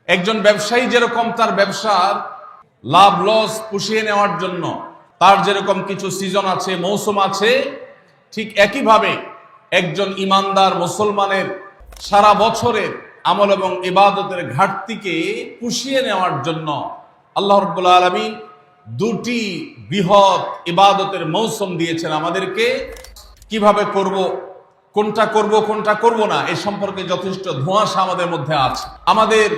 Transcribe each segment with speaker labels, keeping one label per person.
Speaker 1: একজন ব্যবসায়ী যেরকম তার ব্যবসার লাভ লস পুষিয়ে নেওয়ার জন্য তার যেরকম কিছু সিজন আছে, মৌসুম আছে, ঠিক একইভাবে একজন ইমানদার মুসলমানের সারা বছরের আমল এবং ইবাদতের ঘাটতিকে পুষিয়ে নেওয়ার জন্য আল্লাহ রাব্বুল আলামিন দুটি বৃহৎ ইবাদতের মৌসুম দিয়েছেন আমাদেরকে। কিভাবে করব, কোনটা করব কোনটা করব না, এই সম্পর্কে যথেষ্ট ধোঁয়াশা আমাদের মধ্যে আছে। আমাদের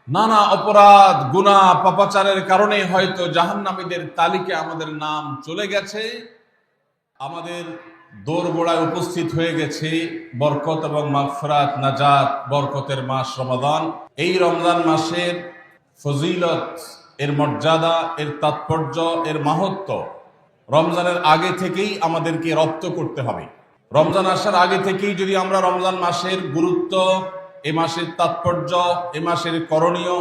Speaker 1: নানা অপরাধ, গুনাহ, পাপাচারের কারণে হয়তো জাহান্নামীদের তালিকায় আমাদের নাম চলে গেছে। আমাদের দোরগোড়ায় উপস্থিত হয়ে গেছে বরকত এবং মাগফিরাত, নাজাত, বরকতের মাস রমাদান। এই রমজান মাসের ফজিলত, এর মর্যাদা, এর তাৎপর্য, এর মাহাত্ম্য রমজানের আগে থেকেই আমাদেরকে রপ্ত করতে হবে। রমজান আসার আগে থেকেই যদি আমরা রমজান মাসের গুরুত্ব, এ মাসের তাৎপর্য, এ মাসের করণীয়,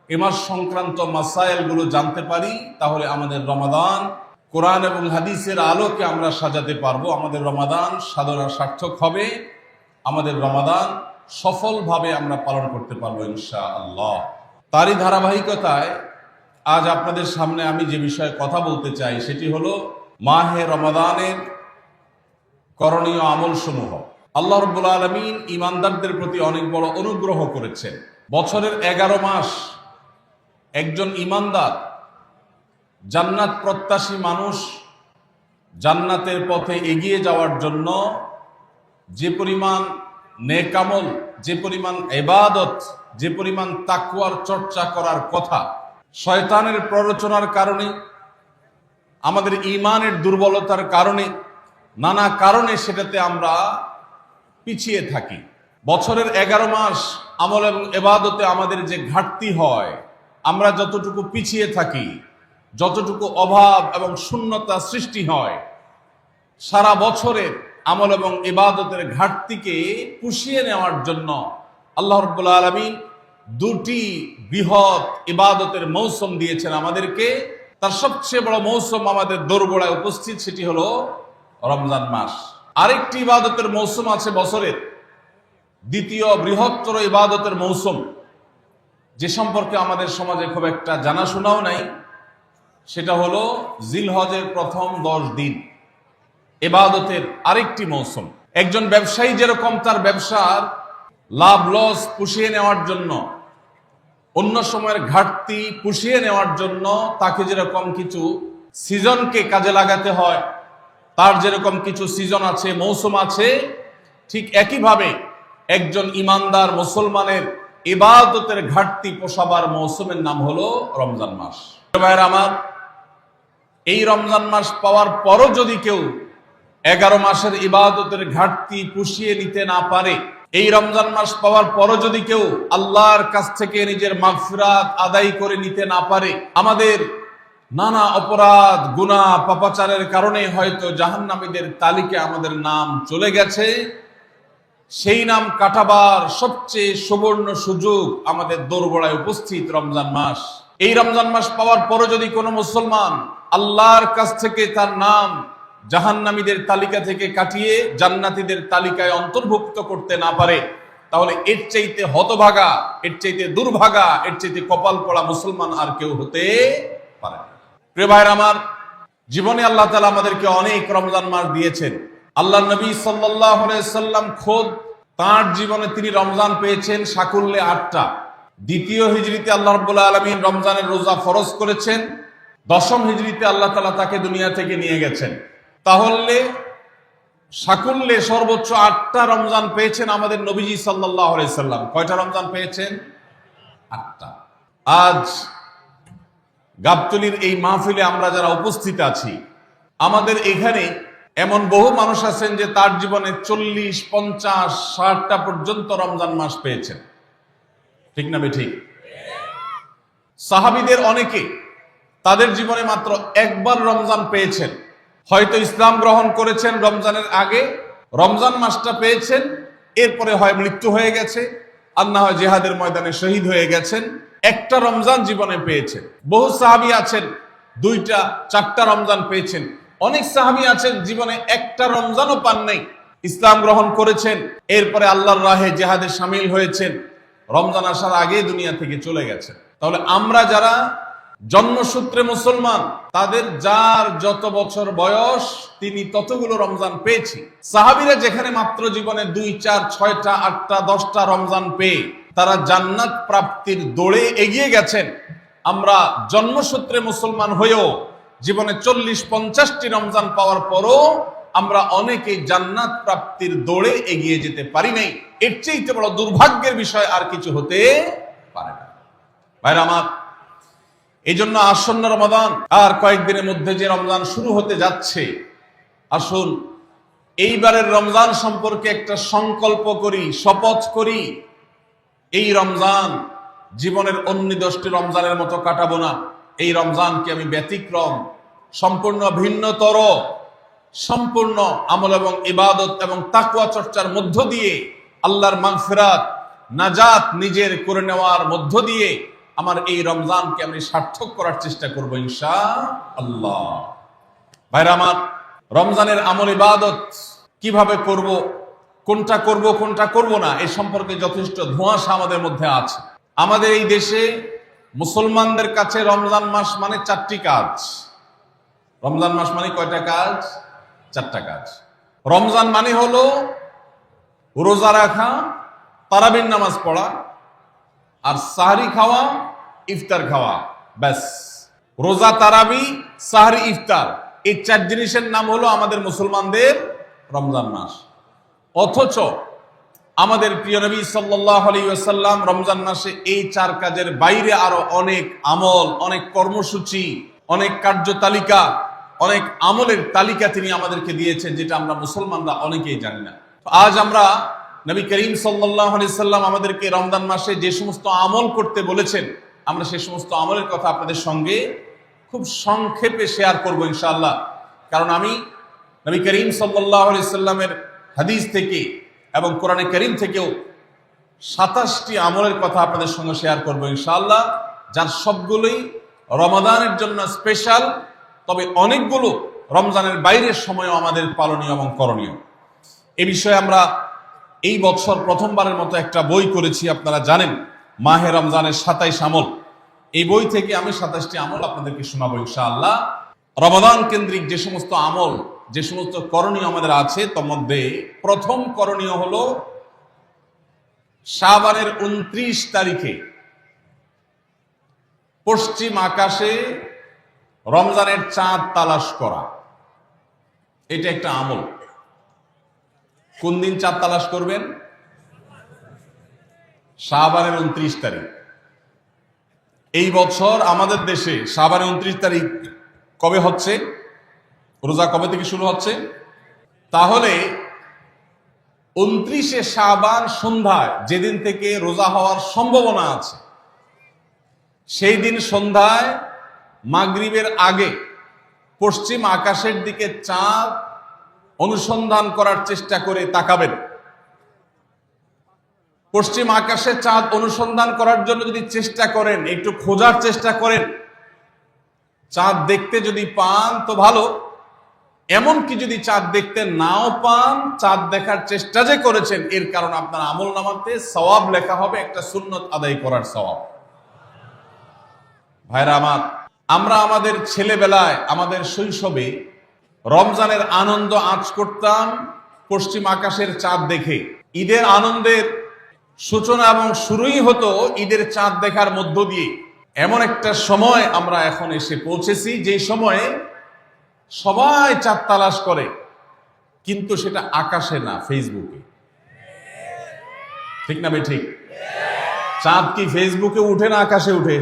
Speaker 1: এ মাস সংক্রান্ত মাসাইলগুলো জানতে পারি, তাহলে আমাদের রমাদান কোরআন এবং হাদিসের আলোকে আমরা সাজাতে পারবো। আমাদের রমাদান সাধনা সার্থক হবে, আমাদের রমাদান সফলভাবে আমরা পালন করতে পারবো ইনশাআল্লাহ। তারই ধারাবাহিকতায় আজ আপনাদের সামনে আমি যে বিষয়ে কথা বলতে চাই সেটি হলো মাহে রমাদানের করণীয় আমল সমূহ। আল্লাহ রাব্বুল আলামিন ঈমানদারদের প্রতি অনেক বড় অনুগ্রহ করেছেন। বছরের 11 মাস একজন ঈমানদার, জান্নাত প্রত্যাশী মানুষ জান্নাতের পথে এগিয়ে যাওয়ার জন্য যে পরিমাণ নেক আমল, যে পরিমাণ ইবাদত, যে পরিমাণ তাকওয়ার চর্চা করার কথা, শয়তানের প্ররোচনার কারণে, আমাদের ঈমানের দুর্বলতার কারণে, নানা কারণে সেটাতে আমরা পিছিয়ে থাকি। বছরের 11 মাস আমল এবং ইবাদতে আমাদের যে ঘাটতি হয়, আমরা যতটুকু পিছিয়ে থাকি, যতটুকু অভাব এবং শূন্যতা সৃষ্টি হয়, সারা বছরের আমল এবং ইবাদতের ঘাটতিকে পুষিয়ে নেওয়ার জন্য আল্লাহ রাব্বুল আলামিন দুটি বৃহৎ ইবাদতের মৌসুম দিয়েছেন আমাদেরকে। তার সবচেয়ে বড় মৌসুম আমাদের দোরগোড়ায় উপস্থিত, সেটি হলো রমজান মাস। আরেকটি ইবাদতের মৌসুম আছে বছরের, দ্বিতীয় বৃহত্তর ইবাদতের মৌসুম, যে সম্পর্কে আমাদের সমাজে খুব একটা জানাশোনাও নাই, সেটা হলো জিলহজের প্রথম 10 দিন ইবাদতের আরেকটি মৌসুম। একজন ব্যবসায়ী যেরকম তার ব্যবসার লাভ লস পুষিয়ে নেওয়ার জন্য, অন্য সময়ের ঘাটতি পুষিয়ে নেওয়ার জন্য তাকে যেরকম কিছু সিজনকে কাজে লাগাতে হয়, তার যেরকম কিছু সিজন আছে, মৌসুম আছে, ঠিক একইভাবে একজন ইমানদার মুসলমানের ইবাদতের ঘাটতি পোষাবার মৌসুমের নাম হলো রমজান মাস। ভাইয়েরা আমার, এই রমজান মাস পাওয়ার পরও যদি কেউ 11 মাসের ইবাদতের ঘাটতি পুষিয়ে নিতে না পারে, এই রমজান মাস পাওয়ার পরও যদি কেউ আল্লাহর কাছ থেকে নিজের মাগফিরাত আদায় করে নিতে না পারে, আমাদের নানা অপরাধ, গুনাহ, পাপাচারের কারণে হয়তো জাহান্নামীদের তালিকায় আমাদের নাম চলে গেছে। সেই নাম কাটাবার সবচেয়ে সুবর্ণ সুযোগ আমাদের দোরগোড়ায় উপস্থিত রমজান মাস। এই রমজান মাস পাওয়ার পরও যদি কোনো মুসলমান আল্লাহর কাছ থেকে তার নাম জাহান্নামীদের তালিকা থেকে কাটিয়ে জান্নাতীদের তালিকায় অন্তর্ভুক্ত করতে না পারে, তাহলে এর চাইতে হতভাগা, এর চাইতে দুর্ভাগা, এর চাইতে কপাল পড়া মুসলমান আর কেউ হতে পারে না। প্রিয় ভাইরা আমার, জীবনে আল্লাহ তাআলা আমাদেরকে অনেক রমজান মাস দিয়েছেন। আল্লাহ নবী সাল্লাল্লাহু আলাইহি সাল্লাম খোদ তার জীবনে তিনি রমজান পেয়েছেন সাকুল্যে 8টা। দ্বিতীয় হিজরিতে আল্লাহ রাব্বুল আলামিন রমজানের রোজা ফরজ করেছেন। 10ম হিজরিতে আল্লাহ তাআলা তাকে দুনিয়া থেকে নিয়ে গেছেন। তাহলে সাকুল্যে সর্বোচ্চ 8টা রমজান পেয়েছেন আমাদের নবীজি সাল্লাল্লাহু আলাইহি সাল্লাম। কয়টা রমজান পেয়েছেন? 8টা। আজ গাবতলীর এই মাহফিলে আমরা যারা উপস্থিত আছি, আমাদের এখানে এমন বহু মানুষ আছেন যে তার জীবনে 40, 50, 60টা পর্যন্ত রমজান মাস পেয়েছেন। ঠিক না বেঠিক? সাহাবীদের অনেকে তাদের জীবনে মাত্র একবার রমজান পেয়েছেন। হয়তো ইসলাম গ্রহণ করেছেন রমজানের আগে, রমজান মাসটা পেয়েছেন, এরপরে হয় মৃত্যু হয়ে গেছে, আর না হয় জিহাদের ময়দানে শহীদ হয়ে গেছেন। একটা রমজান জীবনে পেয়েছেন। বহু সাহাবী আছেন 2টা, 4টা রমজান পেয়েছেন। অনেক সাহাবী আছেন জীবনে একটা রমজানও পান নাই, ইসলাম গ্রহণ করেছেন, এরপরে আল্লাহর রাহে জিহাদে শামিল হয়েছেন, রমজান আসার আগে দুনিয়া থেকে চলে গেছে। তাহলে আমরা যারা জন্মসূত্রে মুসলমান, তাদের যার যত বছর বয়স তিনি ততগুলো রমজান পেয়েছি। সাহাবীরা যেখানে মাত্র জীবনে 2, 4, 6টা, 8টা, 10টা রমজান পেয়ে তারা জান্নাত প্রাপ্তির দৌড়ে এগিয়ে গেছেন, আমরা জন্মসূত্রে মুসলমান হয়েও জীবনে 40-50টি রমজান পাওয়ার পরও আমরা অনেকেই জান্নাত প্রাপ্তির দৌড়ে এগিয়ে যেতে পারি নাই। এর চেয়ে বড় দুর্ভাগ্যের বিষয় আর কিছু হতে পারে না। ভাইরা আমার, এই জন্য আসন্ন রমাদান আর কয়েকদিনের মধ্যে যে রমজান শুরু হতে যাচ্ছে, আসুন এইবারের রমজান সম্পর্কে একটা সংকল্প করি, শপথ করি। এই রমজান জীবনের অন্য 10টি রমজানের মতো কাটাবো না। এই রমজানকে আমি ব্যতিক্রম, সম্পূর্ণ ভিন্নতর, সম্পূর্ণ আমল এবং ইবাদত এবং তাকওয়া চর্চার মধ্য দিয়ে আল্লাহর মাগফিরাত, নাজাত নিজের করে নেওয়ার মধ্য দিয়ে আমার এই রমজানকে আমি সার্থক করার চেষ্টা করব ইনশাআল্লাহ। ভাইরা আমার, রমজানের আমল ইবাদত কিভাবে করব, কোনটা করব কোনটা করব না, এই সম্পর্কে যথেষ্ট ধোঁয়াশা আমাদের মধ্যে আছে। আমাদের এই দেশে মুসলমানদের কাছে রমজান মাস মানে 4টি কাজ। রমজান মাস মানে কয়টা কাজ? 4টা কাজ। রমজান মানে হলো রোজা রাখা, তারাবির নামাজ পড়া, আর সাহরি খাওয়া, ইফতার খাওয়া, ব্যাস। রোজা, তারাবি, সাহরি, ইফতার, এই 4 জিনিসের নাম হলো আমাদের মুসলমানদের রমজান মাস। অথচ আমাদের প্রিয় নবী সাল্লাল্লাহু আলাইহি ওয়াসাল্লাম রমজান মাসে এই 4 কাজের বাইরে আরো অনেক আমল, অনেক কর্মসূচি, অনেক কার্যতালিকা, অনেক আমলের তালিকা তিনি আমাদেরকে দিয়েছেন, যেটা আমরা মুসলমানরা অনেকেই জানি না। আজ আমরা নবী করিম সাল্লাল্লাহু আলাইহি সাল্লাম আমাদেরকে রমজান মাসে যে সমস্ত আমল করতে বলেছেন, আমরা সেই সমস্ত আমলের কথা আপনাদের সঙ্গে খুব সংক্ষেপে শেয়ার করব ইনশাআল্লাহ। কারণ আমি নবী করিম সাল্লাল্লাহু আলাইহি সাল্লামের হাদিস থেকে এবং কোরআনে কারীম থেকেও 27টি আমলের কথা আপনাদের সঙ্গে শেয়ার করব ইনশাআল্লাহ, যার সবগুলোই রমাদানের জন্য স্পেশাল, তবে অনেকগুলো রমজানের বাইরের সময়ও আমাদের পালনীয় এবং করণীয়। এ বিষয়ে আমরা এই বছর প্রথমবারের মতো একটা বই করেছি, আপনারা জানেন, মাহে রমজানের 27 আমল। এই বই থেকে আমি 27টি আমল আপনাদেরকে শোনাবো ইনশাআল্লাহ। রমাদান কেন্দ্রিক যে সমস্ত আমল, যে সমস্ত করণীয় আমাদের আছে, তার মধ্যে প্রথম করণীয় হলো শাবানের 29 তারিখে পশ্চিম আকাশে রমজানের চাঁদ তালাশ করা। এটা একটা আমল। কোন দিন চাঁদ তালাশ করবেন? শাবানের 29 তারিখ। এই বছর আমাদের দেশে শাবানের 29 তারিখ কবে হচ্ছে? রোজা কবে থেকে শুরু হচ্ছে? তাহলে 29শে শাবান সন্ধ্যায়, যেদিন থেকে রোজা হওয়ার সম্ভাবনা আছে, সেই দিন সন্ধ্যায় মাগরিবের আগে পশ্চিম আকাশের দিকে চাঁদ অনুসন্ধান করার চেষ্টা করে তাকাবেন। পশ্চিম আকাশে চাঁদ অনুসন্ধান করার জন্য যদি চেষ্টা করেন, একটু খোঁজার চেষ্টা করেন, চাঁদ দেখতে যদি পান তো ভালো, এমনকি যদি চাঁদ দেখতে নাও পান, চাঁদ দেখার চেষ্টা যে করেছেন এর কারণ আপনার আমল নামাতে সওয়াব লেখা হবে, একটা সুন্নত আদায় করার সওয়াব। ভাইরা আমার, আমরা আমাদের ছেলেবেলায়, আমাদের শৈশবে রমজানের আনন্দ আঁচ করতাম পশ্চিম আকাশের চাঁদ দেখে। ঈদের আনন্দের সূচনা এবং শুরুই হতো ঈদের চাঁদ দেখার মধ্য দিয়ে। এমন একটা সময় আমরা এখন এসে পৌঁছেছি, যে সময়ে সবাই চাঁদ তালাশ করে, কিন্তু সেটা আকাশে না, ফেসবুকে। ঠিক না ভাই? ঠিক। চাঁদ কি ফেসবুকে উঠে না আকাশে উঠে?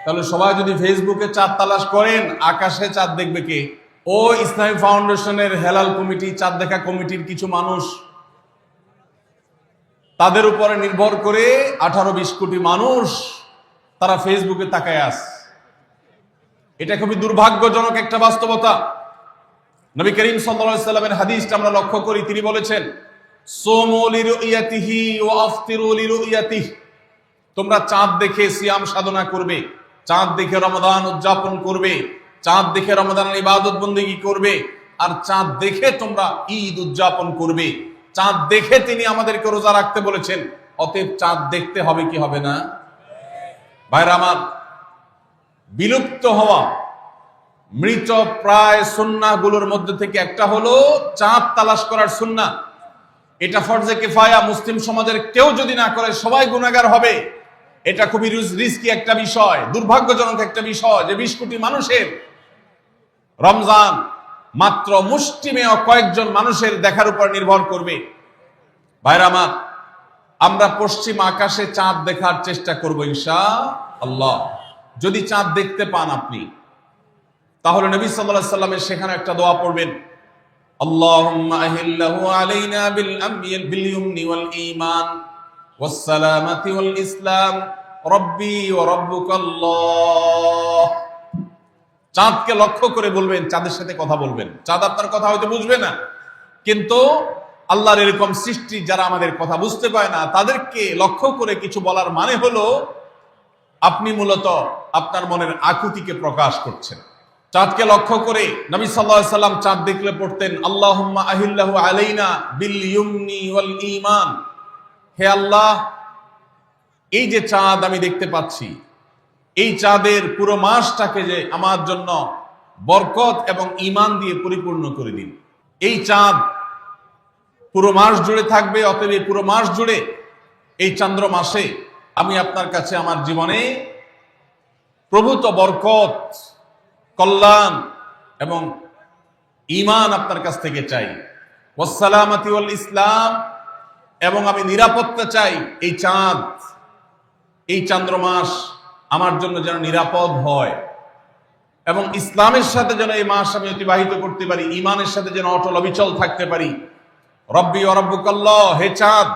Speaker 1: তাহলে সবাই যদি ফেসবুকে চাঁদ তালাশ করেন, আকাশে চাঁদ দেখবে কে? ও ইসলামী ফাউন্ডেশনের হেলাল কমিটি, চাঁদ দেখা কমিটির কিছু মানুষ, তাদের উপরে নির্ভর করে 18-20 কোটি মানুষ তারা ফেসবুকে তাকায় আছে। এটা খুবই দুর্ভাগ্যজনক একটা বাস্তবতা। নবী করিম সাল্লাল্লাহু আলাইহি সাল্লামের হাদিসটা আমরা লক্ষ্য করি, তিনি বলেছেন, সুমু লিরুয়াতিহি ওয়া আফতিরু লিরুয়াতিহি, তোমরা চাঁদ দেখে সিয়াম সাধনা করবে, চাঁদ দেখে রমাদান উদযাপন করবে, চাঁদ দেখে রমাদানের ইবাদত বন্দেগী করবে, আর চাঁদ দেখে তোমরা ঈদ উদযাপন করবে। চাঁদ দেখে তিনি আমাদেরকে রোজা রাখতে বলেছেন, অতএব চাঁদ দেখতে হবে কি হবে না? ভাইরা আমার, বিলুপ্ত হওয়া মৃত প্রায় সুন্নাহগুলোর মধ্যে থেকে একটা হলো চাঁদ তালাশ করার সুন্নাহ। এটা ফরজে কিফায়া, মুসলিম সমাজের কেউ যদি না করে সবাই গুনাহগার হবে। এটা খুবই রিস্কি একটা বিষয়, দুর্ভাগ্যজনক একটা বিষয় যে 20 কোটি মানুষের রমজান মাত্র মুষ্টিমেয় কয়েকজন মানুষের দেখার উপর নির্ভর করবে। ভাইরা আমার, আমরা পশ্চিম আকাশে চাঁদ দেখার চেষ্টা করব ইনশাআল্লাহ। যদি চাঁদ দেখতে পান আপনি, তাহলে নবী সাল্লাল্লাহু আলাইহি সাল্লামের সেখানে একটা দোয়া পড়বেন, আল্লাহুম্মা আহিল্লাহু আলাইনা বিল ইয়ুমনি ওয়াল ঈমান ওয়াস সালামাতি ওয়াল ইসলাম রব্বি ওয়া রাব্বুকাল্লাহ। চাঁদকে লক্ষ্য করে বলবেন, চাঁদের সাথে কথা বলবেন। চাঁদ আপনার কথা হয়তো বুঝবে না, কিন্তু আল্লাহর এরকম সৃষ্টি যারা আমাদের কথা বুঝতে পায় না, তাদেরকে লক্ষ্য করে কিছু বলার মানে হলো আপনি মূলত আপনার মনের আকুতিকে প্রকাশ করছেন। চাঁদকে লক্ষ্য করে নবী সাল্লাল্লাহু আলাইহি সাল্লাম চাঁদ দেখলে পড়তেন, আল্লাহুম্মা আহিল্লাহু আলাইনা বিল ইয়ুমনি ওয়াল ঈমান। হে আল্লাহ, এই যে চাঁদ আমি দেখতে পাচ্ছি, এই চাঁদের পুরো মাসটাকে যে আমার জন্য বরকত এবং ঈমান দিয়ে পরিপূর্ণ করে দিন। এই চাঁদ পুরো মাস জুড়ে থাকবে, অতএব পুরো মাস জুড়ে এই চন্দ্র মাসে আমি আপনার কাছে আমার জীবনে প্রভূত বরকত, কল্যাণ এবং ঈমান আপনার কাছ থেকে চাই। ওয়াসসালামাতি ওয়াল ইসলাম, এবং আমি নিরাপত্তা চাই। এই চাঁদ, এই চন্দ্র মাস আমার জন্য যেন নিরাপদ হয় এবং ইসলামের সাথে যেন এই মাস আমি অতিবাহিত করতে পারি, ঈমানের সাথে যেন অটল অবিচল থাকতে পারি। রব্বি ওয়া রাব্বুকাল্লাহ, হে চাঁদ,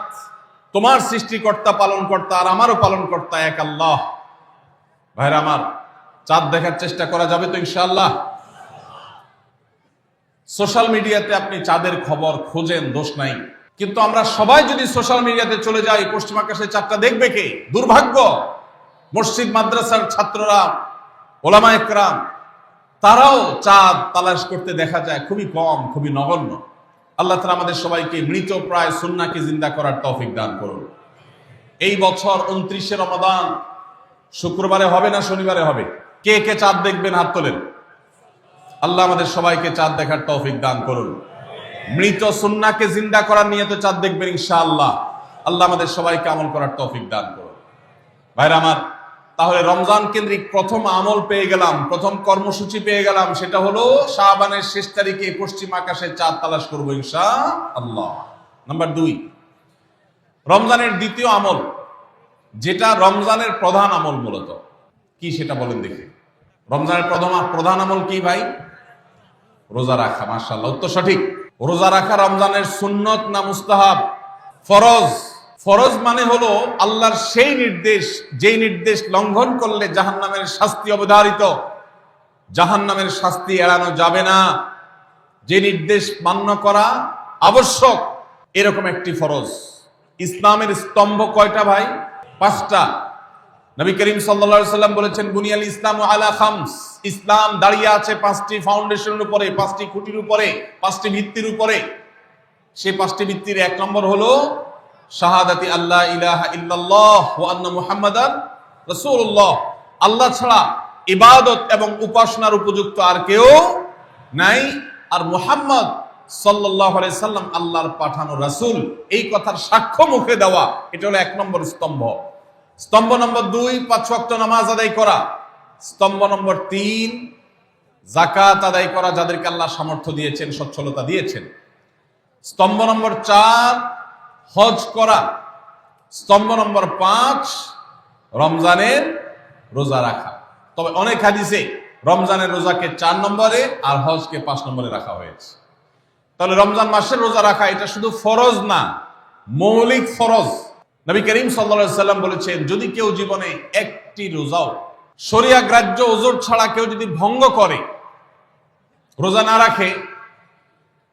Speaker 1: তোমার সৃষ্টিকর্তা পালনকর্তা আর আমারও পালনকর্তা এক আল্লাহ। ভাইরা আমার, চাঁদ দেখার চেষ্টা করা যাবে তো ইনশাআল্লাহ? সোশ্যাল মিডিয়াতে আপনি চাঁদের খবর খোঁজেন, দোষ নাই, কিন্তু আমরা সবাই যদি সোশ্যাল মিডিয়াতে চলে যাই, পশ্চিম আকাশে চাঁদটা দেখবে কে? দুর্ভাগ্য। মসজিদ মাদ্রাসার ছাত্ররা, ওলামা একরাম, তারাও চাঁদ তালাশ করতে দেখা যায় খুবই কম, খুবই নগণ্য। আল্লাহ তাআলা আমাদের সবাইকে মৃত প্রায় সুন্নাহকে জিন্দা করার তৌফিক দান করুন। এই বছর 29শে রমাদান শুক্রবারে হবে না শনিবারে হবে? কে কে চাঁদ দেখবেন হাত তোলেন। আল্লাহ আমাদের সবাইকে চাঁদ দেখার তৌফিক দান করুন। মৃত সুন্নাহকে জিন্দা করার নিয়তে চাঁদ দেখবেন ইনশাআল্লাহ। আল্লাহ আমাদের সবাইকে আমল করার তৌফিক দান করুন। ভাইরা আমার, তাহলে রমজান কেন্দ্রিক প্রথম আমল পেয়ে গেলাম, প্রথম কর্মসূচি পেয়ে গেলাম, সেটা হলো শাবানের শেষ তারিখে পশ্চিম আকাশে চাঁদ তালাশ করবো ইনশাআল্লাহ। নাম্বার 2, রমজানের দ্বিতীয় আমল, যেটা রমজানের প্রধান আমল মূলত কি সেটা বলেন দেখি। রমজানের প্রধান আমল কি ভাই? রোজা রাখা। মাশাআল্লাহ, উত্তর সঠিক। রোজা রাখা রমজানের সুন্নত না মুস্তাহাব? ফরজ। ফরজ মানে হলো আল্লাহর সেই নির্দেশ, যেই নির্দেশ লঙ্ঘন করলে জাহান্নামের শাস্তি অবধারিত, জাহান্নামের শাস্তি এড়ানো যাবে না, যে নির্দেশ মান্য করা আবশ্যক, এরকম একটি ফরজ। ইসলামের স্তম্ভ কয়টা ভাই? 5টা। নবী করিম সাল্লাল্লাহু আলাইহি সাল্লাম বলেছেন, বুনিয়াল ইসলামু আলা খামস। ইসলাম দাঁড়িয়ে আছে 5টি ফাউন্ডেশনের উপরে, 5টি খুঁটির উপরে, 5টি ভিত্তির উপরে। সেই 5টি ভিত্তির 1 নম্বর হলো শাহাদাতি আল্লাহ ইলাহা ইল্লাল্লাহ ওয়া আন্না মুহাম্মাদান রাসূলুল্লাহ। আল্লাহ ছাড়া ইবাদত এবং উপাসনার উপযুক্ত আর কেউ নাই, আর মুহাম্মদ সাল্লাল্লাহু আলাইহি সাল্লাম আল্লাহর পাঠানো রাসূল, এই কথার সাক্ষ্য মুখে দেওয়া, এটা হলো 1 নম্বর স্তম্ভ। স্তম্ভ নম্বর 2, 5 ওয়াক্ত নামাজ আদায় করা। স্তম্ভ নম্বর 3, যাকাত আদায় করা, যাদেরকে আল্লাহ সামর্থ্য দিয়েছেন, সচ্ছলতা দিয়েছেন। স্তম্ভ নম্বর 4, হজ করা। স্তম্ভ নম্বর 5, রমজানের রোজা রাখা। তবে অনেক হাদিসে রমজানের রোজাকে 4 নম্বরে আর হজকে 5 নম্বরে রাখা হয়েছে। তাহলে রমজান মাসের রোজা রাখা এটা শুধু ফরজ না, মৌলিক ফরজ। নবী করিম সাল্লাল্লাহু আলাইহি সাল্লাম বলেছেন, যদি কেউ জীবনে একটি রোজাও শরিয়া গ্রাহ্য ওযর ছাড়া কেউ যদি ভঙ্গ করে, রোজা না রাখে,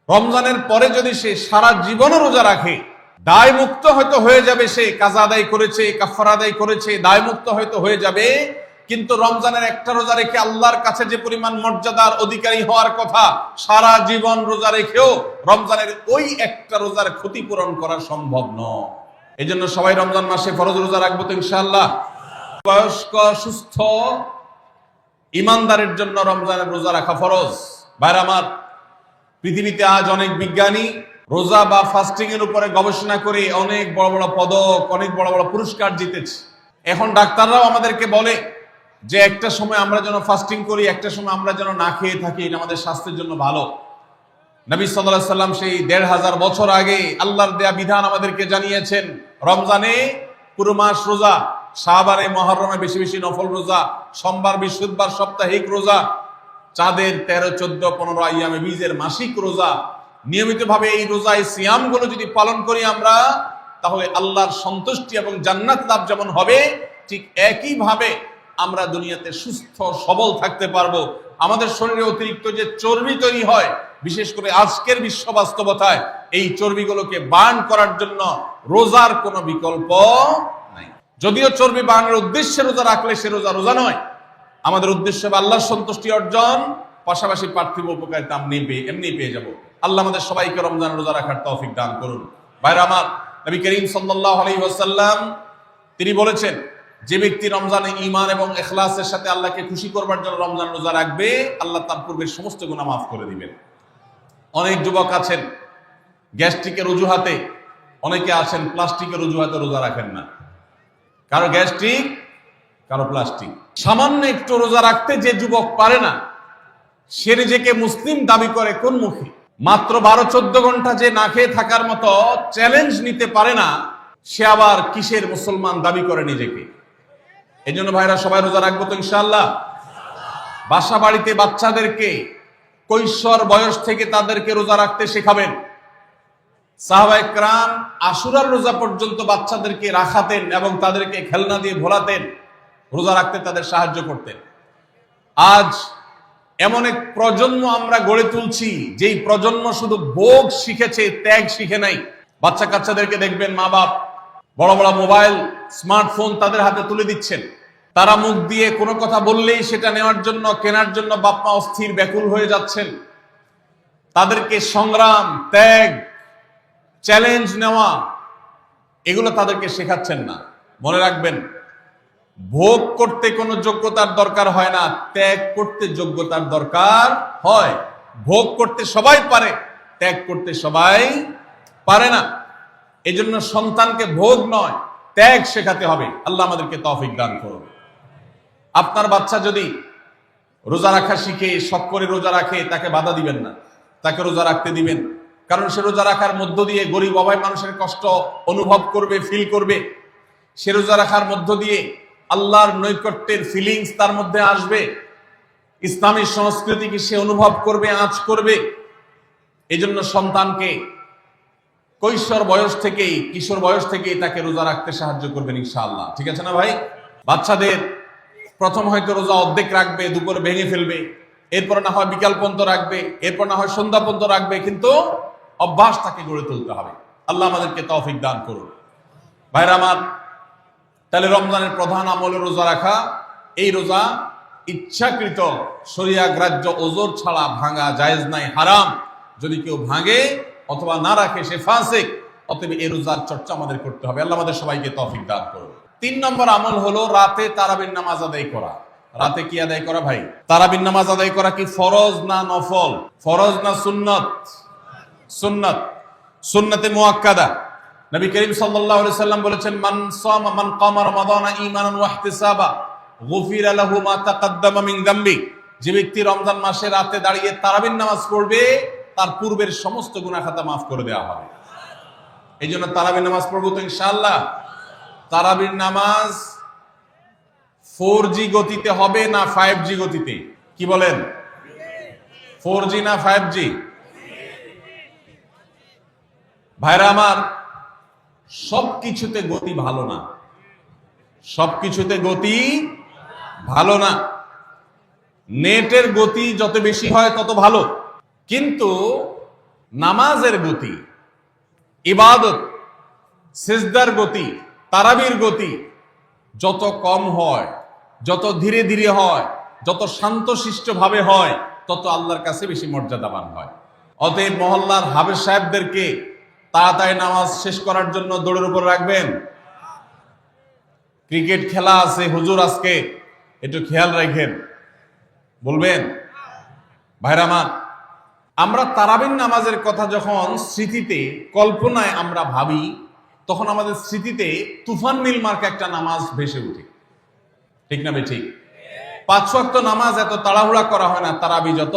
Speaker 1: রমজানের পরে যদি সে সারা জীবনও রোজা রাখে, দায় মুক্ত হয়তো হয়ে যাবে। সে কাজা আদায় করেছে, কাফারা আদায় করেছে, দায় মুক্ত হয়তো হয়ে যাবে, কিন্তু রমজানের একটা রোজা রেখে আল্লাহর কাছে যে পরিমাণ মর্যাদার অধিকারী হওয়ার কথা, সারা জীবন রোজা রেখেও রমজানের ওই একটা রোজার ক্ষতিপূরণ করা সম্ভব নয়। এই জন্য সবাই রমজান মাসে ফরজ রোজা রাখবো তো ইনশাআল্লাহ। বয়স্ক সুস্থ ইমানদারের জন্য রমজানের রোজা রাখা ফরজ। ভাইরা আমার, পৃথিবীতে আজ অনেক বিজ্ঞানী রোজা বা ফাস্টিং এর উপরে গবেষণা করে অনেক বড় বড় পদক, অনেক বড় বড় পুরস্কার জিতেছে। এখন ডাক্তাররাও আমাদেরকে বলে যে একটা সময় আমরা যেন ফাস্টিং করি, একটা সময় আমরা যেন না খেয়ে থাকি, এটা আমাদের স্বাস্থ্যের জন্য ভালো। নবী সাল্লাল্লাহু আলাইহি সাল্লাম সেই ১৫০০ বছর আগে আল্লাহর দেয়া বিধান আমাদেরকে জানিয়েছেন। রমজানে পুরো মাস রোজা, শাবানে মুহররমে বেশি বেশি নফল রোজা, সোমবার বৃহস্পতিবার সাপ্তাহিক রোজা, চাঁদের ১৩, ১৪, ১৫ আইয়ামে বীজের মাসিক রোজা। নিয়মিতভাবে এই রোজায় সিয়ামগুলো যদি পালন করি আমরা, তাহলে আল্লাহর সন্তুষ্টি এবং জান্নাত লাভ যেমন হবে, ঠিক একইভাবে আমরা দুনিয়াতে সুস্থ সবল থাকতে পারবো। আমাদের শরীরে অতিরিক্ত যে চর্বি তৈরি হয়, বিশেষ করে আজকের বিশ্ব বাস্তবতায়, এই চর্বিগুলোকে বার্ন করার জন্য রোজার কোনো বিকল্প নাই। যদিও চর্বি বার্নের উদ্দেশ্যে রোজা রাখলে সে রোজা রোজা নয়। আমাদের উদ্দেশ্য হবে আল্লাহর সন্তুষ্টি অর্জন, পাশাপাশি পার্থিব উপকারিতা এমনি পেয়ে যাব। আল্লাহ আমাদের সবাইকে রমজান রোজা রাখার তৌফিক দান করুন। ভাইরা আমার, নবী করিম সাল্লাল্লাহু আলাইহি ওয়াসাল্লাম তিনি বলেছেন, যে ব্যক্তি রমজানে ঈমান এবং ইখলাসের সাথে আল্লাহকে খুশি করবার জন্য রমজান রোজা রাখবে, আল্লাহ তার পূর্বের সমস্ত গুনাহ মাফ করে দিবেন। অনেক যুবক আছেন গ্যাস্ট্রিকের অজুহাতে, অনেকে আছেন প্লাস্টিকের অজুহাতে রোজা রাখেন না। কারো গ্যাস্ট্রিক, কারো প্লাস্টিক। সামান্য একটু রোজা রাখতে যে যুবক পারে না, সে নিজেকে মুসলিম দাবি করে কোন মুখে? মাত্র ১২-১৪ ঘন্টা যে না খেয়ে থাকার মতো চ্যালেঞ্জ নিতে পারে না, সে আবার কিসের মুসলমান দাবি করে নিজেকে? এই জন্য ভাইরা সবাই রোজা রাখবো তো ইনশাআল্লাহ। বাসা বাড়িতে বাচ্চাদেরকে কৈশোর বয়স থেকে তাদেরকে রোজা রাখতে শেখাবেন। সাহাবায়ে কেরাম আশুরার রোজা পর্যন্ত বাচ্চাদেরকে রাখাতেন এবং তাদেরকে খেলনা দিয়ে ভোলাতেন, রোজা রাখতে তাদের সাহায্য করতেন। আজ এমন এক প্রজন্ম আমরা গড়ে তুলছি, যেই প্রজন্ম শুধু ভোগ শিখেছে, ত্যাগ শিখে নাই। বাচ্চা কাচ্চাদেরকে দেখবেন মা বাপ বড় বড় মোবাইল, স্মার্টফোন তাদের হাতে তুলে দিচ্ছেন। তারা মুখ দিয়ে কোনো কথা বললেই সেটা নেওয়ার জন্য, কেনার জন্য বাপ মা অস্থির ব্যাকুল হয়ে যাচ্ছেন। তাদেরকে সংগ্রাম, ত্যাগ, চ্যালেঞ্জ নেওয়া, এগুলো তাদেরকে শেখাচ্ছেন না। মনে রাখবেন, ভোগ করতে কোনো যোগ্যতার দরকার হয় না, ত্যাগ করতে যোগ্যতার দরকার হয়। ভোগ করতে সবাই পারে, ত্যাগ করতে সবাই পারে না। এজন্য সন্তানকে ভোগ নয়, ত্যাগ শেখাতে হবে। আল্লাহ আমাদেরকে তৌফিক দান করুন। আপনার বাচ্চা যদি রোজা রাখা শিখে, শখ করে রোজা রাখে, তাকে বাধা দিবেন না, তাকে রোজা রাখতে দিবেন। কারণ সে রোজা রাখার মধ্য দিয়ে গরিব অভাব মানুষের কষ্ট অনুভব করবে, ফিল করবে। সে রোজা রাখার মধ্য দিয়ে আল্লাহর নৈকট্যের ফিলিংস তার মধ্যে আসবে, ইসলামী সংস্কৃতিকে সে অনুভব করবে, আঁচ করবে। এই জন্য সন্তানকে কৈশোর বয়স থেকেই, কিশোর বয়স থেকেই তাকে রোজা রাখতে সাহায্য করবেন ইনশাআল্লাহ। ঠিক আছে না ভাই? বাচ্চাদের প্রথম হয়তো রোজা অর্ধেক রাখবে, দুপুরে ভেঙে ফেলবে, এরপর না হয় বিকাল পর্যন্ত রাখবে, এরপর না হয় সন্ধ্যা পর্যন্ত রাখবে, কিন্তু অভ্যাস তাকে গড়ে তুলতে হবে। আল্লাহ আমাদেরকে তৌফিক দান করুন। ভাইরা আমার, তাহলে রমজানের প্রধান আমল রোজা রাখা। এই রোজা ইচ্ছাকৃত শরিয়া গ্রাহ্য ওজর ছাড়া ভাঙা জায়েজ নাই, হারাম। যদি কেউ ভাঙে অথবা না রাখে সে ফাসিক। অতএব এই রোজার চর্চা আমাদের করতে হবে। আল্লাহ আমাদের সবাইকে তৌফিক দান করুন। ৩ নম্বর আমল হলো রাতে তারাবির নামাজ আদায় করা। রাতে কি আদায় করা ভাই? তারাবির নামাজ আদায় করা কি ফরজ না নফল? ফরজ না সুন্নত? সুন্নত, সুন্নতে মুআক্কাদা। নবী করিম সাল্লাল্লাহু আলাইহি সাল্লাম বলেছেন, মান কামা রমাদানা ঈমানান ওয়া ইহতিসাবা গুফিরা লাহু মা তাকাদ্দামা মিন যামবি। যে ব্যক্তি রমজান মাসে রাতে দাঁড়িয়ে তারাবির নামাজ পড়বে, তার পূর্বের সমস্ত গুনাহ খাতা মাফ করে দেওয়া হবে। এই জন্য তারাবির নামাজ পড়বো তো ইনশাআল্লাহ। তারাবির নামাজ 4G গতিতে হবে না 5G গতিতে? কি বলেন? 4G না 5G? ভাইরা আমার, সবকিছুতে গতি ভালো না, সবকিছুতে গতি ভালো না। নেটের গতি যত বেশি হয় তত ভালো, কিন্তু নামাজের গতি, ইবাদত, সিজদার গতি, তারাবির গতি যত কম হয়, যত ধীরে ধীরে হয়, যত শান্তশিষ্ট ভাবে হয়, তত আল্লাহর কাছে বেশি মর্যাদাবান হয়। অতএব মহল্লার হাফেজ সাহেবদেরকে তাড়াতাড়ি নামাজ শেষ করার জন্য দৌড়ের উপর রাখবেন? ক্রিকেট খেলা আছে হুজুর আজকে, একটু খেয়াল রাখেন, বলবেন? ভাইরা আমার, আমরা তারাবির নামাজের কথা যখন স্মৃতিতে কল্পনায় আমরা ভাবি, তখন আমাদের স্মৃতিতে তুফান মিল মার্কা একটা নামাজ ভেসে উঠে, ঠিক না বেঠিক? 5 ওয়াক্ত নামাজ এত তাড়াহুড়া করা হয় না তারাবি যত,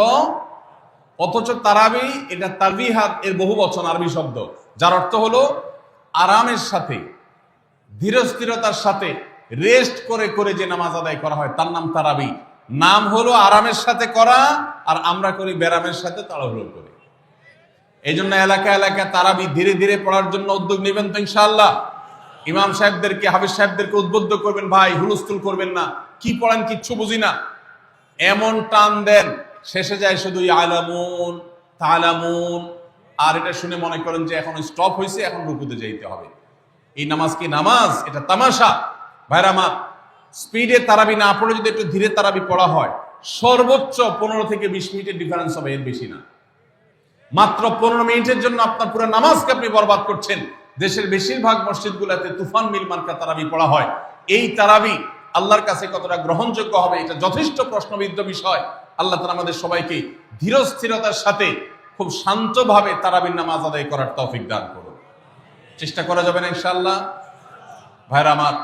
Speaker 1: অথচ তারাবি এটা তারবিহাত এর বহু বচন আরবি শব্দ, যার অর্থ হলো আরামের সাথে, ধীরস্থিরতার সাথে, রেস্ট করে করে যে নামাজ আদায় করা হয় তার নাম তারাবি। নাম হলো আরামের সাথে করা, আর আমরা করি ব্যারামের সাথে তাড়াহুড়ো করে। এই জন্য এলাকা এলাকায় তারাবি ধীরে ধীরে পড়ার জন্য উদ্যোগ নেবেন তো ইনশাআল্লাহ। ইমাম সাহেবদেরকে, হাফেজ সাহেবদেরকে উদ্বুদ্ধ করবেন, ভাই হুলস্থুল করবেন না, কি পড়েন কিচ্ছু বুঝি না, এমন টান দেন শেষে যায় শুধু ইয়ালামুন তালামুন, আর এটা শুনে মনে করেন যে এখন স্টপ হয়েছে, এখন রুকুতে যাইতে হবে। এই নামাজ কি নামাজ? এটা তামাশা। ভাইরা আমার, স্পিডে তারাবি না পড়ে যদি একটু ধীরে তারাবি পড়া হয়, সর্বোচ্চ 15 থেকে 20 মিনিটের ডিফারেন্স হবে, এর বেশি না। মাত্র 15 মিনিটের জন্য আপনার পুরো নামাজকে আপনি বরবাদ করছেন। দেশের বেশিরভাগ মসজিদগুলোতে তুফান মিল মার্কা তারাবি পড়া হয়। এই তারাবি আল্লাহর কাছে কতটা গ্রহণযোগ্য হবে, এটা যথেষ্ট প্রশ্নবিদ্ধ বিষয়। আল্লাহ তাআলা আমাদের সবাইকে ধীরস্থিরতার সাথে খুব শান্তভাবে তারাবির নামাজ আদায় করার তৌফিক দান করুন। চেষ্টা করা যাবে না ইনশাআল্লাহ? ভাইরা আমার,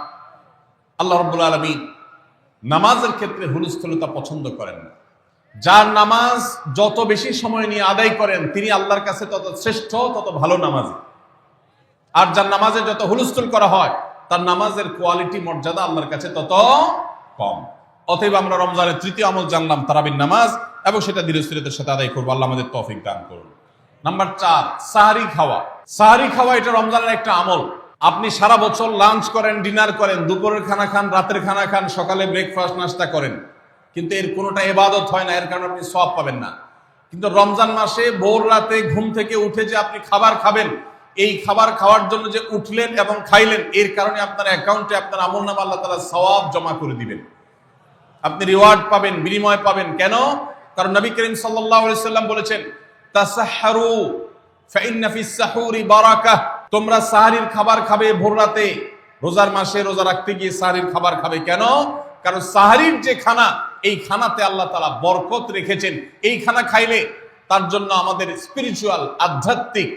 Speaker 1: আল্লাহ রাব্বুল আলামিন নামাজের ক্ষেত্রে হুলস্থুলতা পছন্দ করেন না। যার নামাজ যত বেশি সময় নিয়ে আদায় করেন তিনি আল্লাহর কাছে তত শ্রেষ্ঠ, তত ভালো নামাজি। আর যার নামাজে যত হুলস্থুল করা হয় তার নামাজের কোয়ালিটি, মর্যাদা আল্লাহর কাছে তত কম। অতএব আমরা রমজানের তৃতীয় আমল জানলাম তারাবির নামাজ, এবং সেটা ধীরস্থিরতার সাথে আদায় করবো। আল্লাহ আমাদের তৌফিক দান করুন। নাম্বার 4, সাহারি খাওয়া। সাহারি খাওয়া এটা রমজানের একটা আমল। আপনি সারা বছর লাঞ্চ করেন, ডিনার করেন, দুপুরের খানা খান, রাতের খানা খান, সকালে ব্রেকফাস্ট নাস্তা করেন, কিন্তু এর কোনোটা ইবাদত হয় না, এর কারণে আপনি সওয়াব পাবেন না। কিন্তু রমজান মাসে ভোর রাতে ঘুম থেকে উঠে যে আপনি খাবার খাবেন, এই খাবার খাওয়ার জন্য যে উঠলেন এবং খাইলেন, এর কারণে আপনার অ্যাকাউন্টে আপনার আমলনামা আল্লাহ তাআলা সওয়াব জমা করে দিবেন। আপনি রিওয়ার্ড পাবেন, বিনিময় পাবেন। কেন? কারণ নবী করিম সাল্লাল্লাহু আলাইহি সাল্লাম বলেছেন, তাসাহহারু ফাইন্না ফিস সাহুরি বারাকাহ। তোমরা সাহরির খাবার খাবে ভোর রাতে, রোজার মাসে রোজা রাখতে গিয়ে সাহরির খাবার খাবে। কেন? কারণ সাহরির যে খানা, এই খানাতে আল্লাহ তাআলা বরকত রেখেছেন। এই খানা খাইলে তার জন্য আমাদের স্পিরিচুয়াল, আধ্যাত্মিক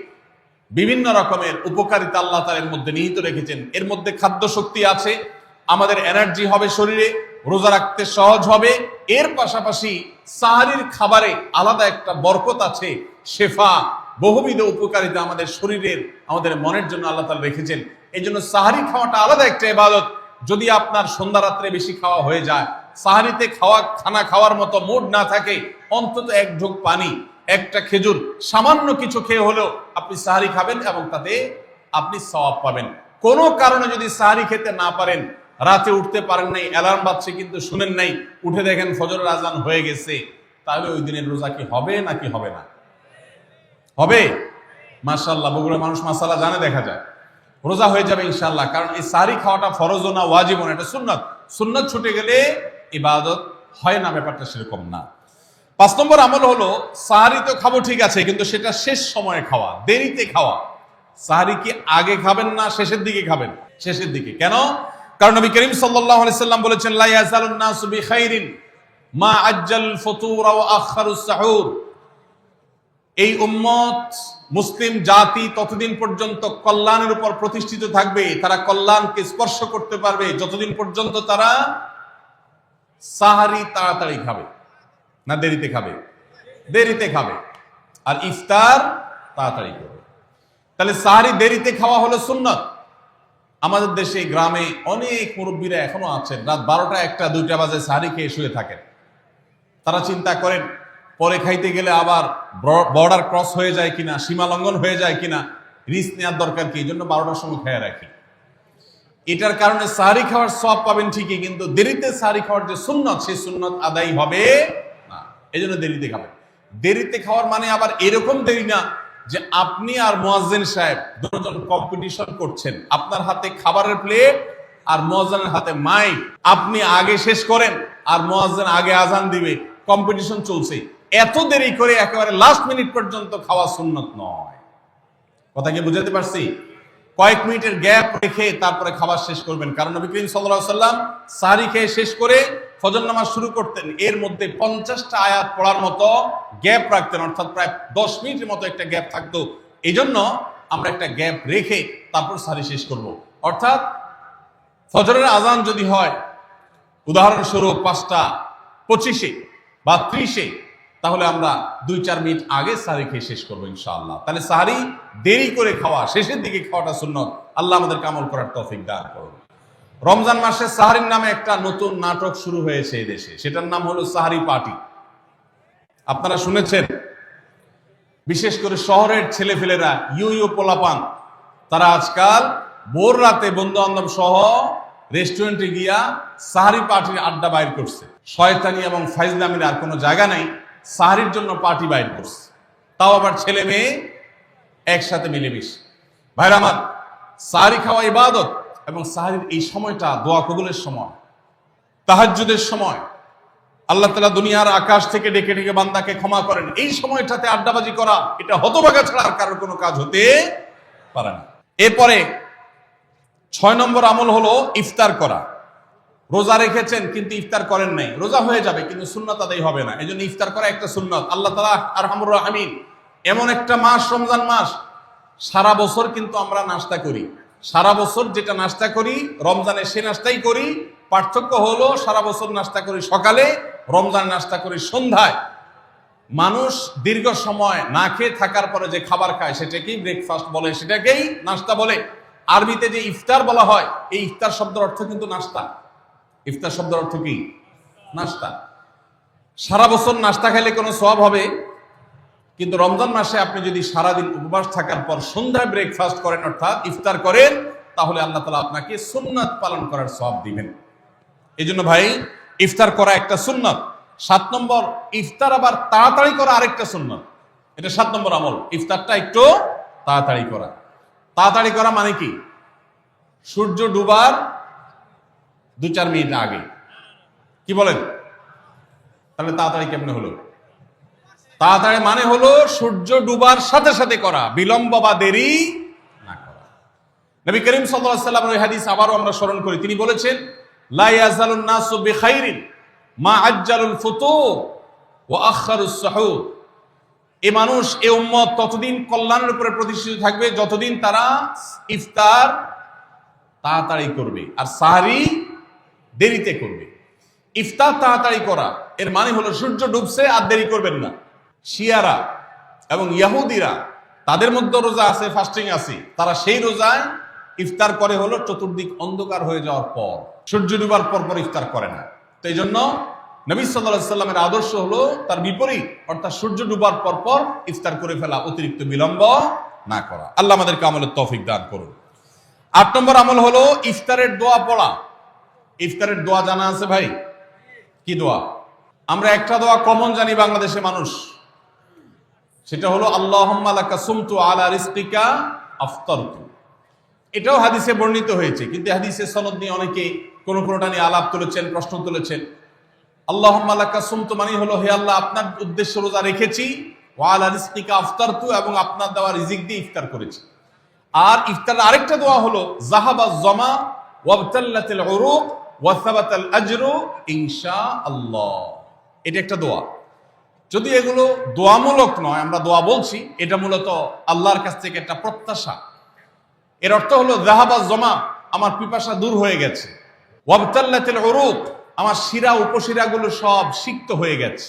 Speaker 1: বিভিন্ন রকমের উপকারিতা আল্লাহ তাআলা এর মধ্যে নিহিত রেখেছেন। এর মধ্যে খাদ্য শক্তি আছে, আমাদের এনার্জি হবে শরীরে, রোজা রাখতে সহজ হবে। এর পাশাপাশি সাহরির খাবারে আলাদা একটা বরকত আছে, শেফা, বহুবিধ উপকারিতা আমাদের শরীরের, আমাদের মনের জন্য আল্লাহ তাআলা রেখেছেন। এই জন্য সাহরি খাওয়াটা আলাদা একটা ইবাদত। যদি আপনার সন্ধ্যা রাত্রে বেশি খাওয়া হয়ে যায়, সাহরিতে খানা খাওয়ার মতো মুড না থাকে, অন্তত এক ঢোক পানি, একটা খেজুর, সামান্য কিছু খেয়ে হলেও আপনি সাহরি খাবেন এবং তাতে আপনি সওয়াব পাবেন। কোনো কারণে যদি সাহরি খেতে না পারেন, রাতে উঠতে পারেন নাই, অ্যালার্ম বাজছে কিন্তু শুনেন নাই, উঠে দেখেন ফজরের আজান হয়ে গেছে, তাহলে ওই দিনের রোজা কি হবে নাকি হবে না? হবে। মাশাআল্লাহ, বগুড়ার মানুষ মাসালা জানে, দেখা যায় রোজা হয়ে যাবে ইনশাআল্লাহ। কারণ এই সাহরি খাওয়াটা ফরজও না, ওয়াজিবও না, এটা সুন্নাত। সুন্নাত ছুটে গেলে ইবাদত হয় না, ব্যাপারটা সেরকম না। 5 নম্বর আমল হলো, সাহরি তো খাবো ঠিক আছে, কিন্তু সেটা শেষ সময়ে খাওয়া, দেরিতে খাওয়া। সাহরি কি আগে খাবেন না শেষের দিকে খাবেন? শেষের দিকে। কেন? কারণ নবী করিম সাল্লাল্লাহু আলাইহি সাল্লাম বলেছেন, লা ইয়াজালুন নাসু বিখাইরিন মা আজ্জাল ফুতুর ওয়া আখারুস সাহুর। এই উম্মত, মুসলিম জাতি ততদিন পর্যন্ত কল্যাণের উপর প্রতিষ্ঠিত থাকবে, তারা কল্যাণকে স্পর্শ করতে পারবে যতদিন পর্যন্ত তারা সাহারি তাড়াতাড়ি খাবে, না দেরিতে খাবে? দেরিতে খাবে। আর ইফতার তাড়াতাড়ি করবে। তাহলে সাহারি দেরিতে খাওয়া হলো সুন্নাত। আমাদের দেশে গ্রামে অনেক মুরব্বীরা এখনো আছেন, রাত 12টা, 1টা, 2টা বাজে সাহারি খেয়ে শুয়ে থাকেন। তারা চিন্তা করেন পরে খাইতে গেলে আবার বর্ডার ক্রস হয়ে যায় কিনা, সীমা লঙ্ঘন হয়ে যায় কিনা, রিস্ক নেওয়ার দরকার কি, এই জন্য 12টার সময় খেয়ে রাখি। এটার কারণে সাহারি খাওয়ার সওয়াব পাবেন ঠিকই, কিন্তু দেরিতে সাহারি খাওয়ার যে সুন্নত, সেই সুন্নত আদায় হবে না। এই জন্য দেরিতে খাবেন। দেরিতে খাওয়ার মানে আবার এরকম দেরি না যে আপনি আর মুয়াজ্জিন সাহেব দুজন কম্পিটিশন করছেন, আপনার হাতে খাবারের প্লেট আর মুয়াজ্জিনের হাতে মাইক, আপনি আগে শেষ করেন আর মুয়াজ্জিন আগে আজান দিবে, কম্পিটিশন চলছে। এত দেরি করে একেবারে লাস্ট মিনিট পর্যন্ত খাওয়া সুন্নত নয়। কথা কি বুঝাতে পারছি? কয়েক মিনিটের গ্যাপ রেখে তারপরে খাবার শেষ করবেন, কারণ নবী করিম সাল্লাল্লাহু আলাইহি সাল্লাম সাহরি খেয়ে শেষ করে ফজর নামাজ শুরু করতেন, এর মধ্যে 50টা আয়াত পড়ার মতো গ্যাপ রাখতেন, অর্থাৎ প্রায় 10 মিনিটের মতো একটা গ্যাপ থাকতো। এই জন্য আমরা একটা গ্যাপ রেখে তারপর সাহরি শেষ করব। অর্থাৎ ফজরের আজান যদি হয় উদাহরণস্বরূপ 5:25 বা 30, তাহলে আমরা 2-4 মিনিট আগে সাহরি খেয়ে শেষ করবো ইনশাআল্লাহ। তাহলে সাহরি দেরি করে খাওয়া, শেষের দিকে খাওয়াটা সুন্নত। আল্লাহ আমাদেরকে আমল করার তৌফিক দান করুন। রমজান মাসে সাহরির নামে একটা নতুন নাটক শুরু হয়েছে এই দেশে, সেটার নাম হলো সাহরি পার্টি। আপনারা শুনেছেন, বিশেষ করে শহরের ছেলেফেলেরা, ইউ পোলাপান, তারা আজকাল ভোর রাতে বন্ধু বান্ধব সহ রেস্টুরেন্টে গিয়া সাহরি পার্টির আড্ডা বাইর করছে। শয়তানি এবং ফাইজলামির আর কোনো জায়গা নেই, সাহরির জন্য পার্টি বাইর করছে, তাও আবার ছেলে মেয়ে একসাথে মিলেমিশে। ভাইরা আমার, সাহরি খাওয়া ইবাদত, এবং সাহরির এই সময়টা দোয়া কবুলের সময়, তাহাজ্জুদের সময়। আল্লাহ তাআলা দুনিয়ার আকাশ থেকে ডেকে ডেকে বান্দাকে ক্ষমা করেন। এই সময়টাতে আড্ডাবাজি করা, এটা হতভাগা ছাড়া আর কারোর কোনো কাজ হতে পারে না। এরপরে 6 নম্বর আমল হলো ইফতার করা। রোজা রেখেছেন কিন্তু ইফতার করেন নাই, রোজা হয়ে যাবে কিন্তু সুন্নাত আদায় হবে না, এই জন্য ইফতার করা একটা সুন্নাত। আল্লাহ তাআলা আরহামুর রাহিমিন, এমন একটা মাস রমজান মাস, সারা বছর কিন্তু আমরা নাস্তা করি, সারা বছর যেটা নাস্তা করি রমজানে সে নাস্তাই করি। পার্থক্য হলো সারা বছর নাস্তা করি সকালে, রমজান নাস্তা করি সন্ধ্যায়। মানুষ দীর্ঘ সময় না খেয়ে থাকার পরে যে খাবার খায় সেটাকেই ব্রেকফাস্ট বলে, সেটাকেই নাস্তা বলে। আরবিতে যে ইফতার বলা হয়, এই ইফতার শব্দের অর্থ কিন্তু নাস্তা। ইফতার শব্দের অর্থ কি? নাস্তা। সারা বছর নাস্তা খেলে কোনো সওয়াব হবে, কিন্তু রমজান মাসে আপনি যদি সারাদিন উপবাস থাকার পর সন্ধ্যায় ব্রেকফাস্ট করেন, অর্থাৎ ইফতার করেন, তাহলে আল্লাহ তাআলা আপনাকে সুন্নাত পালন করার সওয়াব দিবেন। এই জন্য ভাই, ইফতার করা একটা সুন্নাত। 7 নম্বর, ইফতার আবার তাড়াতাড়ি করা আরেকটা সুন্নাত। এটা 7 নম্বর আমল, ইফতারটা একটু তাড়াতাড়ি করা। তাড়াতাড়ি করা মানে কি? সূর্য ডুবার 2-4 মিনিট আগে। কি বলেন? তাহলে তাড়াতাড়ি কেমনে হলো? তাড়াতাড়ি মানে হলো সূর্য ডুবার সাথে সাথে করা, বিলম্ব বা দেরি না করা। নবী করিম সাল্লাল্লাহু আলাইহি ওয়াসাল্লামের ওই হাদিস আবারও আমরা স্মরণ করি। তিনি বলেছেন, লা ইয়াজালুন নাসু বিখাইরিন মা আজ্জালুল ফুতুর ওয়া আখারুস সুহুর। এই মানুষ, এই উম্মত ততদিন কল্যাণের উপরে প্রতিষ্ঠিত থাকবে যতদিন তারা ইফতার তাড়াতাড়ি করবে আর সাহরি দেরিতে করবে। ইফতার তাড়াতাড়ি করা এর মানে হলো সূর্য ডুবছে আর দেরি করবেন না। শিয়ারা এবং ইহুদিরা, তাদের মধ্যে রোজা আছে, ফাস্টিং আছে, তারা সেই রোজায় ইফতার করে হলো চতুর্দিক অন্ধকার হয়ে যাওয়ার পর, সূর্য ডুবার পর পর ইফতার করে না। তো এই জন্য নবী সাল্লাল্লাহু আলাইহি সাল্লামের আদর্শ হলো তার বিপরীত, অর্থাৎ সূর্য ডুবার পর পর ইফতার করে ফেলা, অতিরিক্ত বিলম্ব না করা। আল্লাহ আমাদেরকে আমলের তৌফিক দান করুন। 8 নম্বর আমল হলো ইফতারের দোয়া পড়া। ইফতারের দোয়া জানা আছে ভাই? কি দোয়া? আমরা একটা দোয়া কমন জানি বাংলাদেশের মানুষ, সেটা হলো আল্লাহুম্মা লাকা সুমতু আলা রিজকিকা আফতারতু। এটাও হাদিসে বর্ণিত হয়েছে, কিন্তু হাদিসের সনদ নিয়ে অনেকে কোনটা নিয়ে আলাপ তুলেছেন, প্রশ্ন তুলেছেন। আল্লাহুম্মা লাকা সুমতু মানে হলো, হে আল্লাহ, আপনার উদ্দেশ্যে রোজা রেখেছি, ওয়া আলা রিজকিকা আফতারতু, এবং আপনার দেওয়া রিজিক দিয়ে ইফতার করেছি। আর ইফতারের আরেকটা দোয়া হলো যাহাবাজ জামা ওয়াবতাল্লাতিল উরুক ওয়া সাবাতাল আজরু ইনশাআল্লাহ। এটা একটা দোয়া। যদি এগুলো দোয়ামূলক নয়, আমরা দোয়া বলছি, এটা মূলত আল্লাহর কাছ থেকে একটা প্রত্যাশা। এর অর্থ হলো যাহাবাজ জামা, আমার পিপাসা দূর হয়ে গেছে, ওয়াবতাল্লাতিল উরুক, আমার শিরা উপশিরাগুলো সব সিক্ত হয়ে গেছে,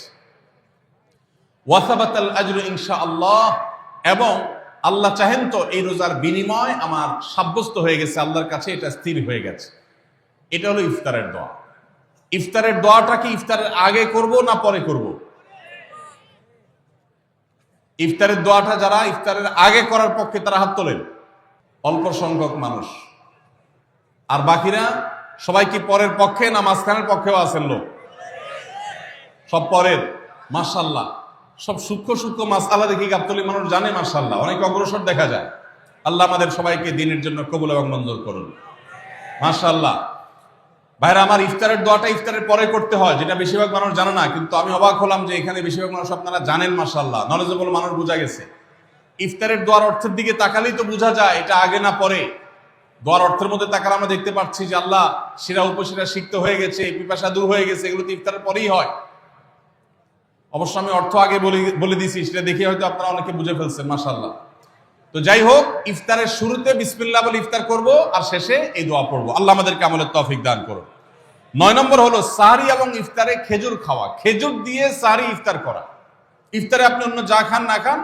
Speaker 1: ওয়া সাবাতাল আজরু ইনশাআল্লাহ, এবং আল্লাহ চাহেন তো এই রোজার বিনিময় আমার সাব্যস্ত হয়ে গেছে আল্লাহর কাছে, এটা স্থির হয়ে গেছে। এটা হলো ইফতারের দোয়া। ইফতারের দোয়াটা কি ইফতারের আগে করব না পরে করব? ইফতারের দোয়াটা যারা ইফতারের আগে করার পক্ষে তারা হাত তোলেন, অল্প সংখ্যক মানুষ। আর বাকিরা সবাই কি পরের পক্ষে না মাঝখানের পক্ষেও আছেন লোক? সব পরের। মাশাআল্লাহ, সব সূক্ষ্ম সূক্ষ্ম মাসআলা দেখি গাবতলী মানুষ জানে, মাশাআল্লাহ, অনেক অগ্রসর দেখা যায়। আল্লাহ আমাদের সবাইকে দ্বীনের জন্য কবুল এবং মঞ্জুর করুন। মাশাআল্লাহ। ভাইরা আমার, ইফতারের দোয়াটা ইফতারের পরে করতে হয়, যেটা বেশিরভাগ মানুষ জানে না, কিন্তু আমি অবাক হলাম যে এখানে বেশিরভাগ মানুষ আপনারা জানেন। মাশাআল্লাহ, নলেজেবল মানুষ বোঝা গেছে। ইফতারের দোয়ার অর্থের দিকে তাকালেই তো বোঝা যায় এটা আগে না পরে। দোয়ার অর্থের মধ্যে তাকালে আমরা দেখতে পাচ্ছি যে আল্লাহ শিরা উপশিরা সিক্ত হয়ে গেছে, পিপাসা দূর হয়ে গেছে, এগুলো তো ইফতারের পরেই হয়। অবশ্য আমি অর্থ আগে বলে দিছি, সেটা দেখে হয়তো আপনারা অনেকে বুঝে ফেলছেন, মাশাআল্লাহ। তো যাই হোক, ইফতারের শুরুতে বিসমিল্লাহ বলে ইফতার করব, আর শেষে এই দোয়া পড়বো। আল্লাহ আমাদেরকে আমলের তৌফিক দান করুন। 9 নম্বর হলো সাহরি এবং ইফতারে খেজুর খাওয়া। খেজুর দিয়ে সাহরি ইফতার করা। ইফতারে আপনি অন্য যা খান না খান,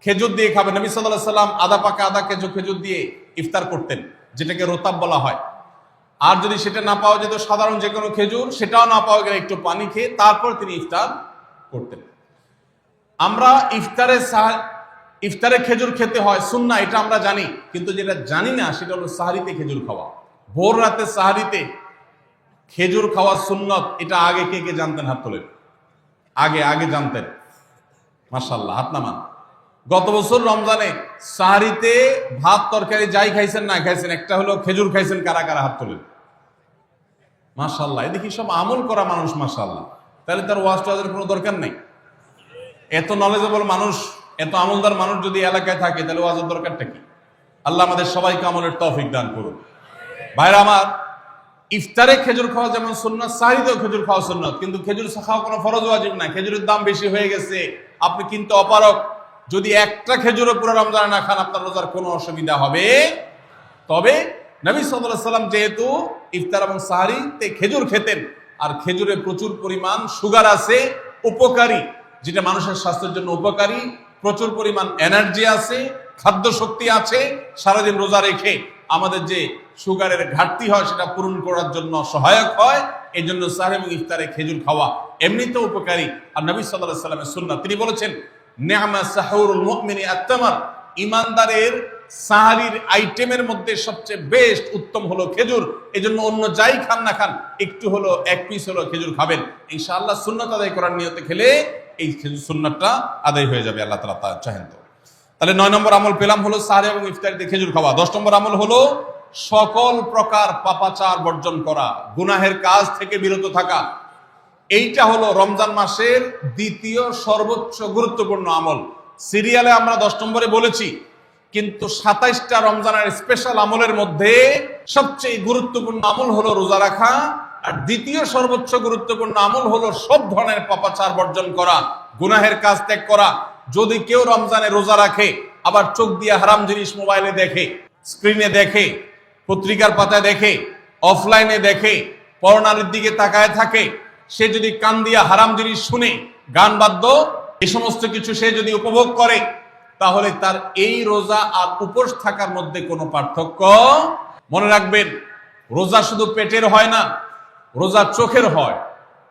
Speaker 1: খেজুর দিয়ে খাবেন। নবী সাল্লাল্লাহু আলাইহি সাল্লাম আধা পাকা আধা খেজুর দিয়ে ইফতার করতেন, যেটাকে রোতাব বলা হয়। আর যদি সেটা না পাওয়া যেত, সাধারণ যে কোনো খেজুর, সেটাও না পাওয়া গেলে একটু পানি খেয়ে তারপর তিনি ইফতার করতেন। আমরা ইফতারে খেজুর খেতে হয় সুন্নাহ, এটা আমরা জানি, কিন্তু যেটা জানি না সেটা হলো সাহরিতে খেজুর খাওয়া। ভোর রাতে সাহরিতে খেজুর খাওয়া সুন্নত, এটা আগে কে কে জানতেন? হাত তোলেন। আগে জানতেন, মাশাআল্লাহ, হাত নামান। গত বছর রমজানে সাহরিতে ভাত তরকারি যাই খাইছেন না খাইছেন, একটা হলো খেজুর খাইছেন, কারা কারা হাত তোলেন? মাশাআল্লাহ, এদিকে সব আমল করা মানুষ, মাশাআল্লাহ। তাহলে তার ওয়াজ টোয়াজের কোনো দরকার নেই। এত নলেজেবল মানুষ, এত আমলদার মানুষ যদি এলাকায় থাকে, তাহলে ওয়াজের দরকারটা কি? আল্লাহ আমাদের সবাইকে আমলের তৌফিক দান করুন। ভাইরা আমার, ইফতারে খেজুর খাওয়া যেমন সুন্নাত, সাহরিতেও খেজুর খাওয়া সুন্নাত, কিন্তু খেজুর খাওয়া কোনো ফরজ ওয়াজিব না। খেজুরের দাম বেশি হয়ে গেছে, আপনি কিন্তু অপারক। যদি একটা খেজুরও পুরো রমজানে না খান, আপনার রোজার কোনো অসুবিধা হবে। তবে নবী সাল্লাল্লাহু আলাইহি সাল্লাম যেহেতু ইফতার এবং সাহরিতে খেজুর খেতেন, আর খেজুরে প্রচুর পরিমাণ সুগার আছে, উপকারী, যেটা মানুষের স্বাস্থ্যের জন্য উপকারী, প্রচুর পরিমাণ এনার্জি আছে, খাদ্য শক্তি আছে, সারাদিন রোজা রেখে আমাদের যে সুগারের ঘাটতি হয় সেটা পূরণ করার জন্য সহায়ক হয়। এই জন্য সাহরি এবং ইফতারে খেজুর খাওয়া এমনিতেও উপকারী। আর নবী সাল্লাল্লাহু আলাইহি সাল্লামের সুন্নাত, তিনি বলেছেন, নি'মা সাহুরুল মুমিনি আত-তামার, ইমানদারের সাহরির আইটেমের মধ্যে সবচেয়ে বেস্ট উত্তম হলো খেজুর। এজন্য অন্য যাই খান না খান, একটু হলো, এক পিস হলো খেজুর খাবেন। ইনশাআল্লাহ সুন্নাত আদায় করার নিয়তে খেলে এই সুন্নাতটা আদায় হয়ে যাবে, আল্লাহ তাআলা তা চাহেন তো। তাহলে 9 নম্বর আমল পেলাম হলো সাহরি এবং ইফতারিতে খেজুর খাওয়া। 10 নম্বর আমল হলো সকল প্রকার পাপাচার বর্জন করা, গুনাহের কাজ থেকে বিরত থাকা। এইটা হলো রমজান মাসের দ্বিতীয় সর্বোচ্চ গুরুত্বপূর্ণ আমল। সিরিয়ালে আমরা 10 নম্বরে বলেছি, কিন্তু 27টা রমজানের স্পেশাল আমলের মধ্যে সবচেয়ে গুরুত্বপূর্ণ আমল হলো রোজা রাখা, আর দ্বিতীয় সর্বোচ্চ গুরুত্বপূর্ণ আমল হলো সব ধরনের পাপাচার বর্জন করা, গুনাহের কাজ ত্যাগ করা। যদি কেউ রমজানে রোজা রাখে, আবার চোখ দিয়ে হারাম জিনিস মোবাইলে দেখে, স্ক্রিনে দেখে, পত্রিকার পাতায় দেখে, অফলাইনে দেখে, পরনারীর দিকে তাকায় থাকে, সে যদি কান দিয়া হারাম জিনিস শুনে, গান বাদ্য, এই সমস্ত কিছু সে যদি উপভোগ করে, তাহলে তার এই রোজা আর উপোস থাকার মধ্যে কোনো পার্থক্য। মনে রাখবেন, রোজা শুধু পেটের হয় না, রোজা চোখের হয়,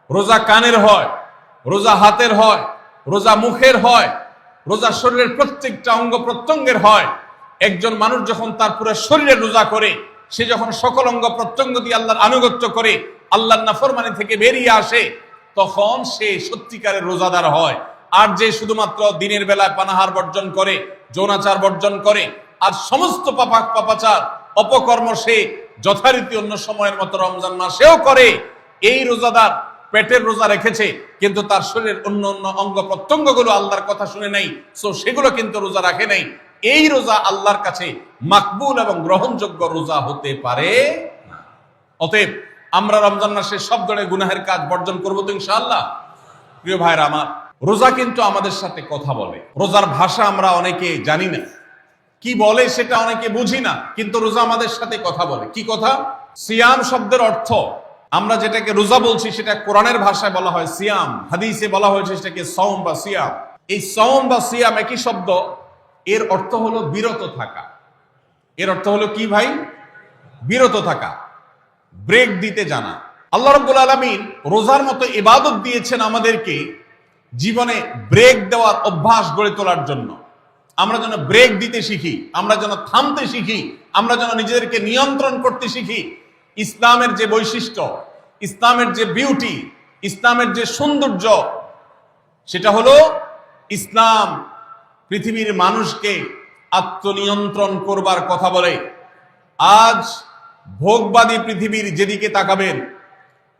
Speaker 1: রোজা কানের হয়, রোজা হাতের হয়, রোজা মুখের হয়, রোজা শরীরের প্রত্যেকটা অঙ্গ প্রত্যঙ্গের হয়। একজন মানুষ যখন তার পুরো শরীরের রোজা করে, সে যখন সকল অঙ্গ প্রত্যঙ্গ দিয়ে আল্লাহর আনুগত্য করে, আল্লাহর নাফরমানি থেকে বেরিয়ে আসে, তখন সে সত্যিকারের রোজাদার হয়। আর যে শুধুমাত্র দিনের বেলায় পানাহার বর্জন করে, যৌনাচার বর্জন করে, আর সমস্ত পাপাচার অপকর্ম সে যথারীতি অন্য সময়ের মতো রমজান মাসেও করে, এই রোজাদার পেটের রোজা রেখেছে, কিন্তু তার শরীরের অন্য অন্য অঙ্গ প্রত্যঙ্গ গুলো আল্লাহর কথা শুনে নাই, সো সেগুলো কিন্তু রোজা রাখে নাই। এই রোজা আল্লাহর কাছে মাকবুল এবং গ্রহণযোগ্য রোজা হতে পারে না। অতএব আমরা রমজান মাসে সব ধরনের গুনাহের কাজ বর্জন করবো তো ইনশাআল্লাহ। প্রিয় ভাইরা আমার, রোজা কিন্তু আমাদের সাথে কথা বলে। রোজার ভাষা আমরা অনেকে জানি না, কি বলে সেটা অনেকে বুঝি না, কিন্তু রোজা আমাদের সাথে কথা বলে। কি কথা? সিয়াম শব্দের অর্থ, আমরা যেটাকে রোজা বলছি সেটা কোরআনের ভাষায় বলা হয় সিয়াম, হাদিসে বলা হয়েছে সেটাকে সওম বা সিয়াম। এই সওম বা সিয়াম একই শব্দ, এর অর্থ হলো বিরত থাকা। এর অর্থ হলো কি ভাই? বিরত থাকা, ব্রেক দিতে জানা। আল্লাহ রাব্বুল আলামিন রোজার মতো ইবাদত দিয়েছেন আমাদেরকে জীবনে ব্রেক দেওয়ার অভ্যাস গড়ে তোলার জন্য। আমরা যেন ব্রেক দিতে শিখি, আমরা যেন থামতে শিখি, আমরা যেন নিজেদেরকে নিয়ন্ত্রণ করতে শিখি। ইসলামের যে বৈশিষ্ট্য, ইসলামের যে বিউটি, ইসলামের যে সৌন্দর্য, সেটা হলো ইসলাম পৃথিবীর মানুষকে আত্মনিয়ন্ত্রণ করবার কথা বলে। আজ ভোগবাদী পৃথিবীর যেদিকে তাকাবেন,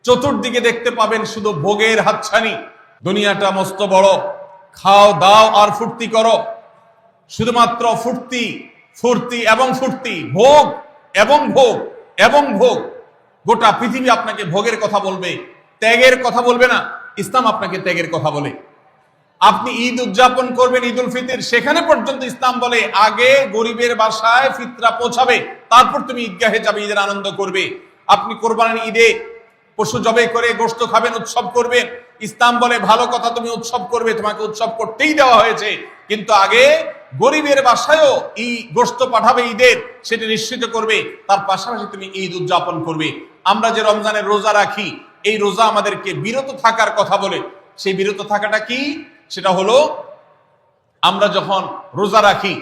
Speaker 1: চতুর্দিকে দেখতে পাবেন শুধু ভোগের হাতছানি। দুনিয়াটা মস্ত বড়, খাও দাও আর ফুর্তি করো। শুধুমাত্র ফুর্তি ফুর্তি এবং ফুর্তি, ভোগ এবং ভোগ এবং ভোগ। গোটা পৃথিবী আপনাকে ভোগের কথা বলবে, ত্যাগের কথা বলবে না। ইসলাম আপনাকে ত্যাগের কথা বলে। আপনি ঈদ উদযাপন করবেন, ঈদ উল ফিতর, সেখানে পর্যন্ত ইসলাম বলে আগে গরিবের বাসায় ফিতরা পৌঁছাবে, তারপর তুমি ঈদগাহে যাবে, ঈদের আনন্দ করবে। আপনি কোরবানির ঈদে পশু জবাই করে গোশত খাবেন, উৎসব করবেন। ইসলাম বলে ভালো কথা, তুমি উৎসব করবে, তোমাকে উৎসব করতেই দেওয়া হয়েছে, কিন্তু আগে গরিবের বাসায়ও গোশত পাঠাবে ঈদের, সেটা নিশ্চিত করবে, তার পাশাপাশি তুমি ঈদ উদযাপন করবে। আমরা যে রমজানের রোজা রাখি, এই রোজা আমাদেরকে বিরত থাকার কথা বলে। সেই বিরত থাকাটা কি? সেটা হলো আমরা যখন রোজা রাখি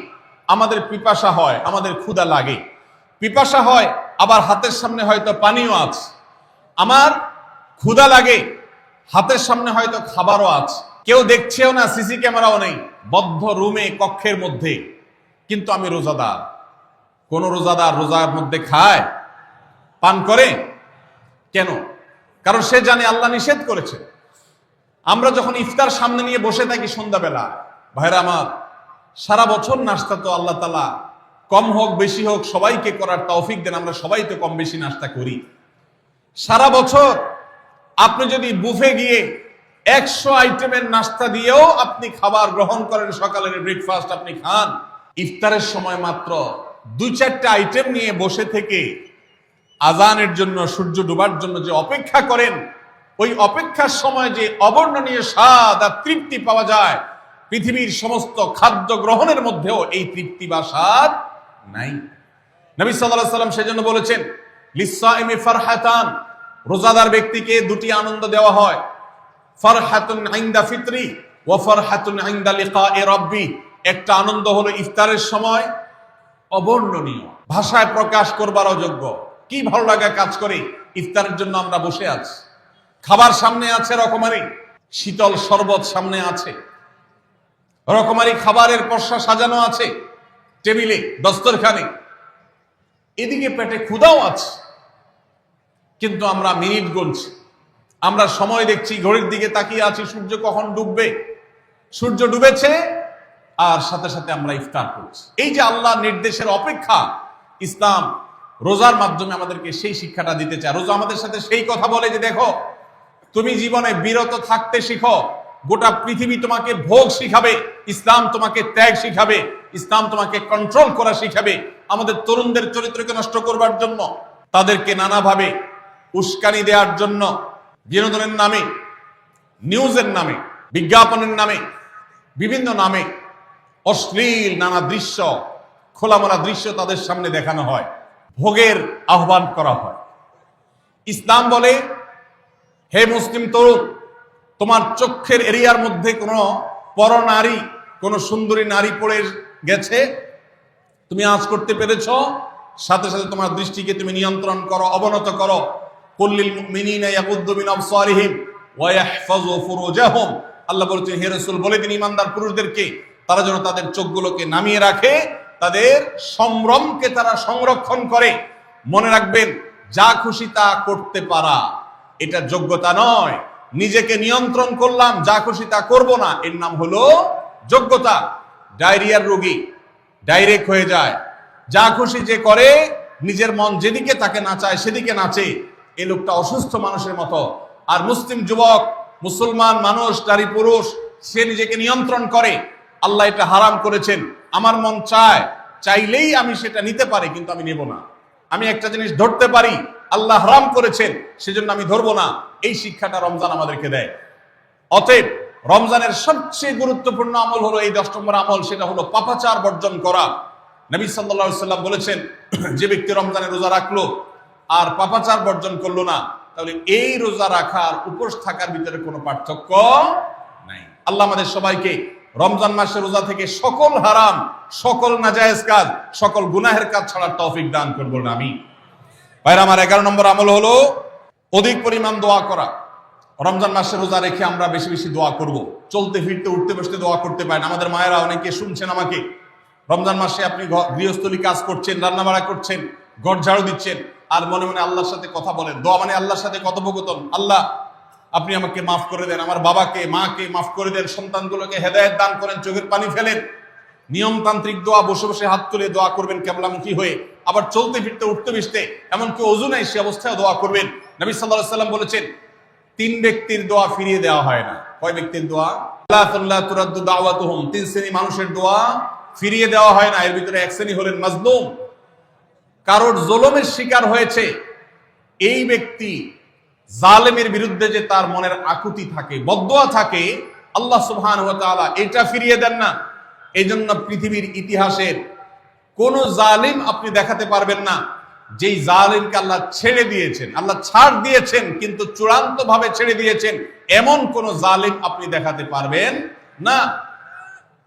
Speaker 1: আমাদের পিপাসা হয়, আমাদের ক্ষুধা লাগে, পিপাসা হয়, আবার হাতের সামনে হয়তো পানিও আছে। আমার ক্ষুধা লাগে, হাতের সামনে হয়তো খাবারও আছে, কেউ দেখছেও না, সিসি ক্যামেরাও নেই, বদ্ধ রুমে কক্ষের মধ্যে, কিন্তু আমি রোজাদার। কোন রোজাদার রোজার মধ্যে খায়, পান করে? কেন? কারণ সে জানে আল্লাহ নিষেধ করেছে। আমরা যখন ইফতার সামনে নিয়ে বসে থাকি সন্ধ্যাবেলা, ভাইরা আমার, সারা বছর নাস্তা তো আল্লাহ তাআলা কম হোক বেশি হোক সবাইকে করার তৌফিক দেন, আমরা সবাই তো কম বেশি নাস্তা করি সারা বছর। আপনি যদি বুফে গিয়ে 100 আইটেমের নাস্তা দিয়েও আপনি খাবার গ্রহণ করেন, সকালের ব্রেকফাস্ট আপনি খান, ইফতারের সময় মাত্র 2-4টা আইটেম নিয়ে বসে থেকে আজানের জন্য, সূর্য ডুবার জন্য যে অপেক্ষা করেন, ওই অপেক্ষার সময় যে অবর্ণনীয় স্বাদ আর তৃপ্তি পাওয়া যায়, পৃথিবীর সমস্ত খাদ্য গ্রহণের মধ্যেও এই তৃপ্তি বা স্বাদ নাই। নবী সাল্লাল্লাহু আলাইহি ওয়াসাল্লাম সেজন্য বলেছেন, লিসসাইমি ফারহাতান, রোজাদার ব্যক্তিকে দুটি আনন্দ দেওয়া হয়, ফারহাতুন ইনদা ফিতরি ওয়া ফারহাতুন ইনদা লিকাই রাব্বি। একটা আনন্দ হলো ইফতারের সময়, অবর্ণনীয়, ভাষায় প্রকাশ করবার অযোগ্য। কি ভালো লাগা কাজ করে, ইফতারের জন্য আমরা বসে আছি, খাবার সামনে আছে, রকমারি শীতল শরবত সামনে আছে, রকমারি খাবারের পসরা সাজানো আছে টেবিলে, দস্তরখানে, এদিকে পেটে ক্ষুধাও আছে, কিন্তু আমরা মিনিট গুনছি, আমরা সময় দেখছি, ঘড়ির দিকে তাকিয়ে আছি, সূর্য কখন ডুববে। সূর্য ডুবেছে আর সাথে সাথে আমরা ইফতার করছি। এই যে আল্লাহর নির্দেশের অপেক্ষা, ইসলাম রোজার মাধ্যমে আমাদেরকে সেই শিক্ষাটা দিতে চায়। রোজা আমাদের সাথে সেই কথা বলে যে দেখো, তুমি জীবনে বিরত থাকতে শিখো, গোটা পৃথিবী তোমাকে ভোগ শিখাবে, ইসলাম তোমাকে ত্যাগ শিখাবে, ইসলাম তোমাকে কন্ট্রোল করা শিখাবে। আমাদের তরুণদের চরিত্রকে নষ্ট করবার জন্য, তাদেরকে নানাভাবে উস্কানি দেওয়ার জন্য, বিনোদনের নামে, নিউজের নামে, বিজ্ঞাপনের নামে, বিভিন্ন নামে অশ্লীল নানা দৃশ্য, খোলামেলা দৃশ্য তাদের সামনে দেখানো হয়, ভোগের আহ্বান করা হয়। ইসলাম বলে, হে মুসলিম তরুণ, তোমার চোখের এরিয়ার মধ্যে কোনো পরনারী, কোনো সুন্দরী নারী পড়ে গেছে, তুমি আজ করতে পেরেছ, সাথে সাথে তোমার দৃষ্টিকে তুমি নিয়ন্ত্রণ করো, অবনত করো। কুল্লিল মুমিনিনা ইয়াগুদ্দু মিন আবসারিহিম ওয়া ইয়াহফাযু ফুরুজাহুম। আল্লাহ বলছেন, হে রাসূল বলে দিন ঈমানদার পুরুষদেরকে, তারা যেন তাদের চোখগুলোকে নামিয়ে রাখে, তাদের সম্ভ্রমকে তারা সংরক্ষণ করে। মনে রাখবেন, যা খুশি তা করতে পারা এটা যোগ্যতা নয়। নিজেকে নিয়ন্ত্রণ করলাম, যা খুশি তা করব না, এর নাম হলো যোগ্যতা। ডায়রিয়ার রোগী ডাইরেক্ট হয়ে যায়, যা খুশি যে করে, নিজের মন যেদিকে তাকে নাচায় সেদিকে নাচে, এই লোকটা অসুস্থ মানুষের মতো। আর মুসলিম যুবক, মুসলমান মানুষ, নারী পুরুষ, সে নিজেকে নিয়ন্ত্রণ করে। আল্লাহ এটা হারাম করেছেন, আমার মন চায়, চাইলেই আমি সেটা নিতে পারি, কিন্তু আমি নেব না। আমি একটা জিনিস ধরতে পারি, আল্লাহ হারাম করেছেন, সেজন্য আমি ধরবো না। এই শিক্ষাটা রমজান আমাদেরকে দেয়। অতএব রমজানের সবচেয়ে গুরুত্বপূর্ণ আমল হলো এই 10 নম্বর আমল, সেটা হলো পাপাচার বর্জন করা। নবী সাল্লাল্লাহু আলাইহি ওয়াসাল্লাম বলেছেন, যে ব্যক্তি রমজানে রোজা রাখলো আর পাপাচার বর্জন করলো না, তাহলে এই রোজা রাখার উপোস থাকার ভিতরে কোনো পার্থক্য নাই। আল্লাহ আমাদের সবাইকে রমজান মাসের রোজা থেকে সকল হারাম, সকল নাজায়েজ কাজ, সকল গুনাহের কাজ ছাড়ার তৌফিক দান করবো না আমি। ভাইরা আমার, 11 নম্বর আমল হলো অধিক পরিমাণ দোয়া করা। রমজান মাসে রোজা রেখে আমরা বেশি বেশি দোয়া করব। চলতে ফিরতে, উঠতে বসতে দোয়া করতে পারেন। আমাদের মায়েরা অনেকে শুনছেন আমাকে, রমজান মাসে আপনি গৃহস্থলী কাজ করছেন, রান্না বাড়া করছেন, ঘর ঝাড়ু দিচ্ছেন, আর মনে মনে আল্লাহর সাথে কথা বলেন। দোয়া মানে আল্লাহর সাথে কথোপকথন। আল্লাহ, আপনি আমাকে মাফ করে দেন, আমার বাবাকে মাকে মাফ করে দেন, সন্তানগুলোকে হেদায়েত দান করেন, চোখের পানি ফেলেন। নিয়মতান্ত্রিক দোয়া, বসে বসে হাত তুলে দোয়া করবেন কেবলামুখী হয়ে, আবার চলতে ফিরতে উঠতে বসতে, এমনকি ওযু নাই সে অবস্থায় দোয়া করবেন। নবী সাল্লাল্লাহু আলাইহি ওয়াসাল্লাম বলেছেন 3 ব্যক্তির দোয়া ফিরিয়ে দেওয়া হয় না। কয় ব্যক্তির দোয়া? লা তুরাদ্দু দাওয়াতুহুম, 3 শ্রেণী মানুষের দোয়া ফিরিয়ে দেওয়া হয় না। এর ভিতরে এক শ্রেণী হলেন মাজলুম, কারোর জুলুমের শিকার হয়েছে এই ব্যক্তি, জালেমের বিরুদ্ধে যে তার মনের আকুতি থাকে, বদদোয়া থাকে, আল্লাহ সুবহানাহু ওয়া তাআলা এটা ফিরিয়ে দেন না। এই জন্য পৃথিবীর ইতিহাসের কোন জালিম আপনি দেখাতে পারবেন না যেই জালিমকে আল্লাহ ছেড়ে দিয়েছেন, আল্লাহ ছাড় দিয়েছেন কিন্তু চূড়ান্ত ভাবে ছেড়ে দিয়েছেন, এমন কোন জালিম আপনি দেখাতে পারবেন না।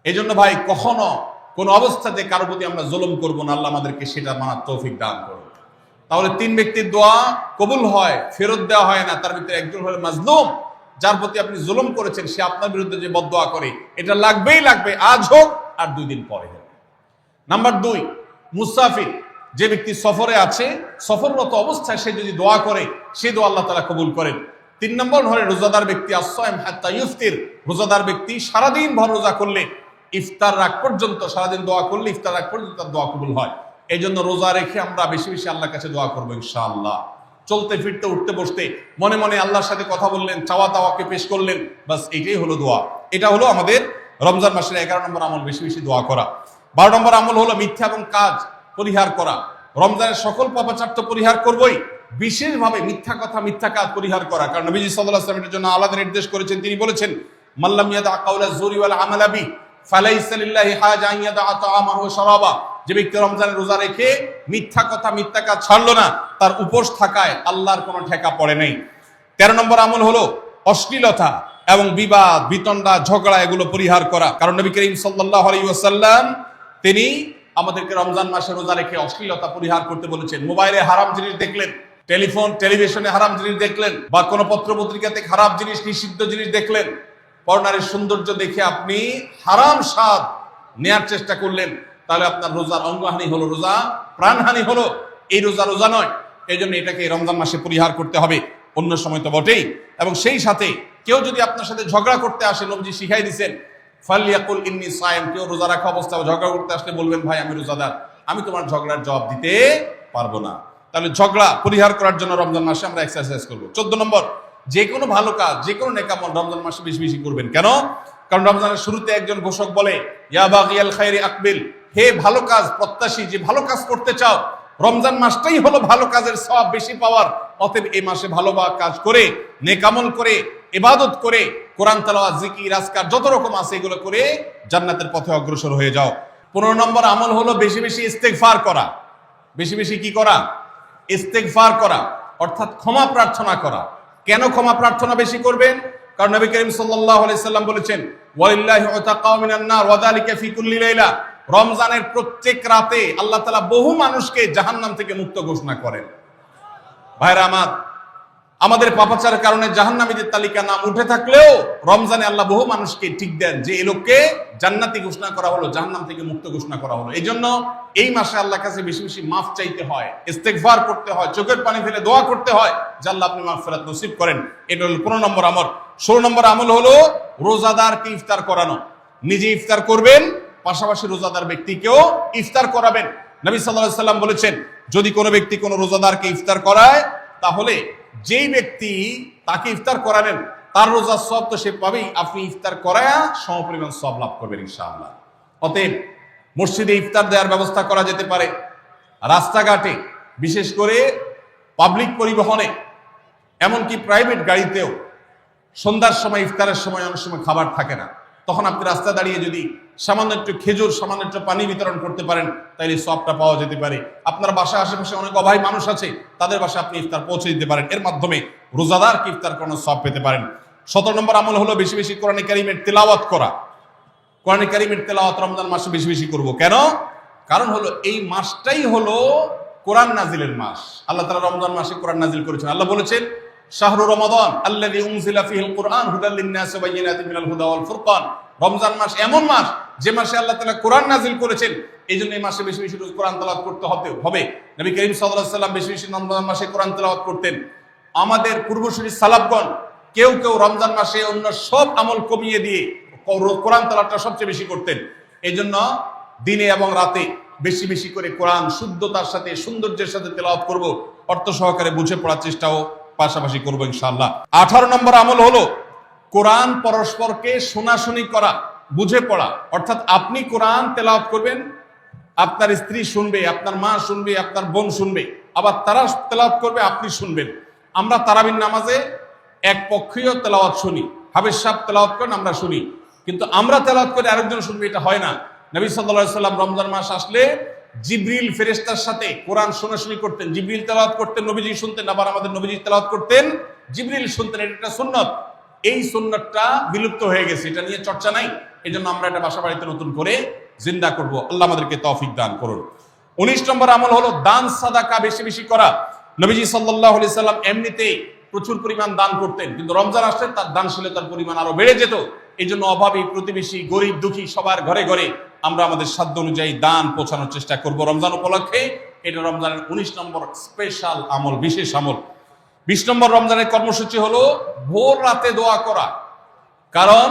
Speaker 1: এই জন্য ভাই কখনো কোন অবস্থাতে কারো প্রতি আমরা জুলুম করব না, আল্লাহ আমাদেরকে সেটা মানার তৌফিক দান করুন। তাহলে 3 ব্যক্তির দোয়া কবুল হয়, ফেরত দেওয়া হয় না। তার ভিতরে একজন হলো মাজলুম, যার প্রতি আপনি জুলুম করেছেন, সে আপনার বিরুদ্ধে যে বদদোয়া করে, এটা লাগবেই লাগবে, আজ হোক আর 2 দিন পরে হোক। নাম্বার 2, মুসাফির, যে ব্যক্তি সফরে আছে, সফররত অবস্থায় সে যদি দোয়া করে, সে দোয়া আল্লাহ তাআলা কবুল করেন। 3 নম্বর হলো রোজাদার ব্যক্তি, as-সাইম হাত্তা ইফতির, রোজাদার ব্যক্তি সারাদিন ভর রোজা করলে ইফতার রাগ পর্যন্ত, সারাদিন দোয়া করলে ইফতার রাগ পর্যন্ত তার দোয়া কবুল হয়। এই জন্য রোজা রেখে আমরা বেশি বেশি আল্লাহর কাছে দোয়া করবো ইনশাআল্লাহ। চলতে ফিরতে উঠতে বসতে মনে মনে আল্লাহর সাথে কথা বললেন, চাওয়া দাওয়াকে পেশ করলেন, বাস এইটাই হলো দোয়া। এটা হলো আমাদের রমজান মাসের 11 নম্বর আমল, বেশি বেশি দোয়া করা। 12 নম্বর আমল হলো মিথ্যা এবং কাজ পরিহার করা। রমজানের সকল পাপাচার তো পরিহার করবই, বিশেষভাবে মিথ্যা কথা, মিথ্যা কাজ পরিহার করা। কারণ নবীজি সাল্লাল্লাহু আলাইহি ওয়াসাল্লাম এর জন্য আলাদা নির্দেশ করেছেন। তিনি বলেছেন, মাল্লাম ইয়াদা কাওলা যুরি ওয়াল আমালা বি ফালাইসা লিল্লাহি হাজা আন ইয়াদা তাআমাহু ওয়া শারাবা। যে ব্যক্তি রমজানের রোজা রেখে মিথ্যা কথা, মিথ্যা কাজ ছাড়লো না, তার উপোস থাকায় আল্লাহর কোনো ঠেকা পড়ে নাই। 13 নম্বর আমল হলো অশ্লীলতা এবং বিবাদ, বিতণ্ডা, ঝগড়া, এগুলো পরিহার করা। কারণ নবী করিম সাল্লাল্লাহু আলাইহি ওয়াসাল্লাম তিনি আমাদেরকে রমজান মাসে রোজা রেখে অশ্লীলতা পরিহার করতে বলেছেন। মোবাইলে হারাম জিনিস দেখলেন, টেলিভিশনে হারাম জিনিস দেখলেন, বা কোনো পত্র পত্রিকাতে খারাপ জিনিস, নিষিদ্ধ জিনিস দেখলেন, পরনারীর সৌন্দর্য দেখে আপনি হারাম স্বাদ নেয়ার চেষ্টা করলেন, তাহলে আপনার রোজার অঙ্গহানি হলো, রোজা প্রাণহানি হলো। এই রোজা নয়। এই জন্য এটাকে রমজান মাসে পরিহার করতে হবে, অন্য সময় তো বটেই। এবং সেই সাথে কেউ যদি আপনার সাথে ঝগড়া করতে আসে, নবীজি শিখাই দিয়েছেন, ফালিয়াকুল ইন্নী সায়েম, কেউ রোজা রাখা অবস্থায় ঝগড়া করতে আসলে বলবেন, ভাই আমি রোজাদার, আমি তোমার ঝগড়ার জবাব দিতে পারবো না। তাহলে ঝগড়া পরিহার করার জন্য রমজান মাসে আমরা এক্সারসাইজ করবো। 14 নম্বর, যে কোনো ভালো কাজ, যে কোনো নেকামল রমজান মাসে বেশি বেশি করবেন। কেন? কারণ রমজানের শুরুতে একজন ঘোষক বলে, ইয়া বাগিয়াল খায়রি আকবিল, হে ভালো কাজ প্রত্যাশী, যে ভালো কাজ করতে চাও, রমজান মাসটাই হলো ভালো কাজের সওয়াব বেশি পাওয়ার। অতএব এই মাসে ভালো কাজ করে, নেকামল করে, ইবাদত করে, কোরআন তেলাওয়াত, জিকির, আজকার যত রকম আছে এগুলো করে জান্নাতের পথে অগ্রসর হয়ে যাও। 15 নম্বর আমল হলো বেশি বেশি ইস্তেগফার করা। বেশি বেশি কি করা? ইস্তেগফার করা, অর্থাৎ ক্ষমা প্রার্থনা করা। কেন ক্ষমা প্রার্থনা বেশি করবেন? কারণ নবী করিম সাল্লাল্লাহু আলাইহি সাল্লাম বলেছেন, ওয়ালিল্লাহি উতাকাউ মিনান নার ওয়া যালিকা ফি কুল্লি লাইলা, রমজানের প্রত্যেক রাতে আল্লাহ তাআলা বহু মানুষকে জাহান্নাম থেকে মুক্ত ঘোষণা করেন। ভাইরা আমার, আমাদের পাপাচারের কারণে জাহান্নামীদের তালিকা নাম উঠে থাকলেও রমজানে আল্লাহ বহু মানুষকে ঠিক দেন যে এই লোককে জান্নাতি ঘোষণা করা হলো, জাহান্নাম থেকে মুক্ত ঘোষণা করা হলো। এই জন্য এই মাসে আল্লাহর কাছে বেশি বেশি মাফ চাইতে হয়, ইস্তেগফার করতে হয়, চোখের পানি ফেলে দোয়া করতে হয় যে আল্লাহ আপনি মাগফিরাত নসিব করেন। এটা হলো 15 নম্বর আমল। 16 নম্বর আমল হলো রোজাদারকে ইফতার করানো। নিজে ইফতার করবেন, পাশাপাশি রোজাদার ব্যক্তিকেও ইফতার করাবেন। নবী সাল্লাল্লাহু আলাইহি সাল্লাম বলেছেন, যদি কোনো ব্যক্তি কোনো রোজাদারকে ইফতার করায়, তাহলে যেই ব্যক্তি তাকে ইফতার করালেন তার রোজার সওয়াব তো সে পাবেই, আপনি ইফতার করায়া সমপরিমাণ সওয়াব লাভ করবেন ইনশাআল্লাহ। অতএব মসজিদে ইফতার দেওয়ার ব্যবস্থা করা যেতে পারে, রাস্তাঘাটে, বিশেষ করে পাবলিক পরিবহনে, এমনকি প্রাইভেট গাড়িতেও সন্ধ্যার সময়, ইফতারের সময় অনেক সময় খাবার থাকে না, তখন আপনি রাস্তা দাঁড়িয়ে যদি সামান্য একটু খেজুর, সামান্য একটু পানি বিতরণ করতে পারেন, তাইলে সওয়াবটা পাওয়া যেতে পারে। আপনার বাসার আশেপাশে অনেক অভাবী মানুষ আছে, তাদের বাসায় আপনি ইফতার পৌঁছে দিতে পারেন, এর মাধ্যমে রোজাদারকে ইফতার করানোর সওয়াব পেতে পারেন। 17 নম্বর আমল হলো বেশি বেশি কোরআন কারীমের তেলাওয়াত করা। কোরআন কারীমের তেলাওয়াত রমজান মাসে বেশি বেশি করব। কেন? কারণ হলো এই মাসটাই হলো কোরআন নাজিলের মাস। আল্লাহ তাআলা রমজান মাসে কোরআন নাজিল করেছেন। আল্লাহ বলেছেন, শাহরু রমাদান আল্লাযী উনজিলা ফীহিল কুরআন হুদাল লিন-নাসি ওয়া বায়িনাতিন মিনাল হুদা ওয়াল ফুরকান। রমজান মাস এমন মাস যে মাসে আল্লাহ তাআলা কোরআন নাজিল করেছেন, এইজন্য এই মাসে বেশি বেশি কোরআন তেলাওয়াত করতে হবে। নবী করিম সাল্লাল্লাহু আলাইহি ওয়াসাল্লাম বেশি বেশি রমজান মাসে কোরআন তেলাওয়াত করতেন। আমাদের পূর্বসূরি সালাফগণ কেউ কেউ রমজান মাসে অন্য সব আমল কমিয়ে দিয়ে কোরআন তেলাওয়াতটা সবচেয়ে বেশি করতেন। এই জন্য দিনে এবং রাতে বেশি বেশি করে কোরআন শুদ্ধতার সাথে সৌন্দর্যের সাথে তেলাওয়াত করব, অর্থ সহকারে বুঝে পড়ার চেষ্টাও পাশাপাশি করবো ইনশাআল্লাহ। 18 নম্বর আমল হলো কোরআন পরস্পরকে শোনাশুনি করা, বুঝে পড়া। অর্থাৎ আপনি কোরআন তেলাওয়াত করবেন, আপনার স্ত্রী শুনবে, আপনার মা শুনবে, আপনার বোন শুনবে, আবার তারা তেলাওয়াত করবে, আপনি শুনবেন। আমরা তারাবির নামাজে এক পক্ষীয় তেলাওয়াত শুনি, হাফেজ সাহেব তেলাওয়াত করেন, আমরা শুনি, কিন্তু আমরা তেলাওয়াত করে আরেকজন শুনবে, এটা হয় না। নবী সাল্লাল্লাহু আলাইহি সাল্লাম রমজান মাস আসলে জিবরিল ফেরেশতার সাথে কোরআন শোনাশুনি করতেন, জিবরিল তেলাওয়াত করতেন, নবীজি শুনতেন, আবার আমাদের নবীজি তেলাওয়াত করতেন, জিবরিল শুনতেন। এটা একটা সুন্নাত। এই সুন্নাতটা বিলুপ্ত হয়ে গেছে, এটা নিয়ে চর্চা নাই। এই জন্য আমরা এটা বাসা বাড়িতে নতুন করে জিন্দা করব। আল্লাহ আমাদেরকে তৌফিক দান করুন। 19 নম্বর আমল হলো দান সাদাকা বেশি বেশি করা। নবীজি সাল্লাল্লাহু আলাইহি সাল্লাম এমনিতে প্রচুর পরিমাণ দান করতেন, কিন্তু রমজান আসলে তার দানশীলতার পরিমাণ আরো বেড়ে যেত। এই জন্য অভাবী, প্রতিবেশী, গরিব দুঃখী সবার ঘরে ঘরে আমরা আমাদের সাধ্য অনুযায়ী দান পৌঁছানোর চেষ্টা করব রমজান উপলক্ষে। এটা রমজানের 19 নম্বর স্পেশাল আমল, বিশেষ আমল। 20 নম্বর রমজানের কর্মসূচি হলো ভোর রাতে দোয়া করা। কারণ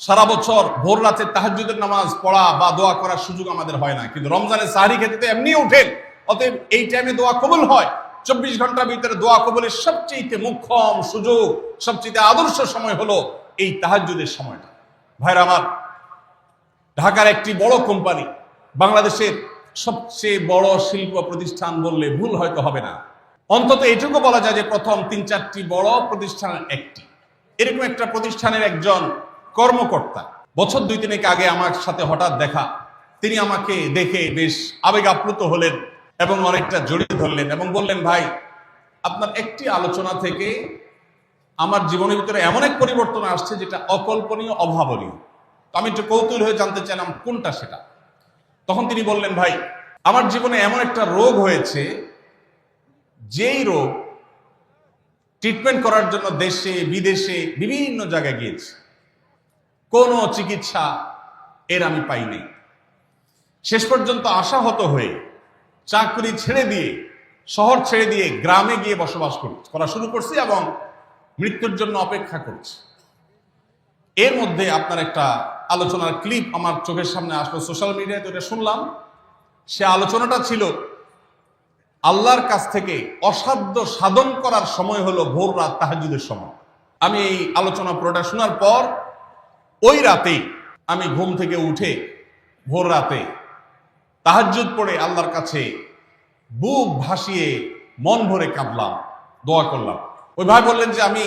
Speaker 1: সারা বছর ভোর রাতে তাহাজ্জুদের নামাজ পড়া বা দোয়া করার সুযোগ আমাদের হয় না, কিন্তু রমজানের সাহরি খেতে তো এমনি উঠেন, অতএব এই টাইমে দোয়া কবুল হয়। 24 ঘন্টার ভিতরে দোয়া কবুলের সবচেয়ে মুখ্যম সুযোগ, সবচেয়ে আদর্শ সময় হলো এই তাহাজ্জুদের সময়টা। ভাইরা আমার, ঢাকার একটি বড় কোম্পানি, বাংলাদেশের সবচেয়ে বড় শিল্প প্রতিষ্ঠান বললে ভুল হয়তো হবে না, অন্তত এটুকু বলা যায় যে প্রথম 3-4টি বড় প্রতিষ্ঠানের একটি। এরকম একটা প্রতিষ্ঠানের একজন কর্মকর্তা বছর 2-3 আগে আমার সাথে হঠাৎ দেখা। তিনি আমাকে দেখে বেশ আবেগ আপ্লুত হলেন এবং অনেকটা জড়িয়ে ধরলেন এবং বললেন, ভাই, আপনার একটি আলোচনা থেকে আমার জীবনের ভিতরে এমন এক পরিবর্তন আসছে যেটা অকল্পনীয়, অভাবনীয়। তো আমি একটু কৌতূহল হয়ে জানতে চাইলাম কোনটা সেটা। তখন তিনি বললেন, ভাই, আমার জীবনে এমন একটা রোগ হয়েছে, যেই রোগ ট্রিটমেন্ট করার জন্য দেশে বিদেশে বিভিন্ন জায়গায় গিয়েছি, কোনো চিকিৎসা এর আমি পাইনি। শেষ পর্যন্ত আশাহত হয়ে চাকরি ছেড়ে দিয়ে, শহর ছেড়ে দিয়ে গ্রামে গিয়ে বসবাস করা শুরু করছি এবং মৃত্যুর জন্য অপেক্ষা করছি। এর মধ্যে আপনার একটা আলোচনার ক্লিপ আমার চোখের সামনে আসলো সোশ্যাল মিডিয়ায়, তো এটা শুনলাম। সে আলোচনাটা ছিল আল্লাহর কাছ থেকে অসাধ্য সাধন করার সময় হলো ভোর রাত, তাহাজ্জুদের সময়। আমি এই আলোচনা পুরোটা শোনার পর ওই রাতে আমি ঘুম থেকে উঠে ভোর রাতে তাহাজ্জুদ পড়ে আল্লাহর কাছে বুক ভাসিয়ে মন ভরে কাঁদলাম, দোয়া করলাম। ওই ভাই বললেন যে আমি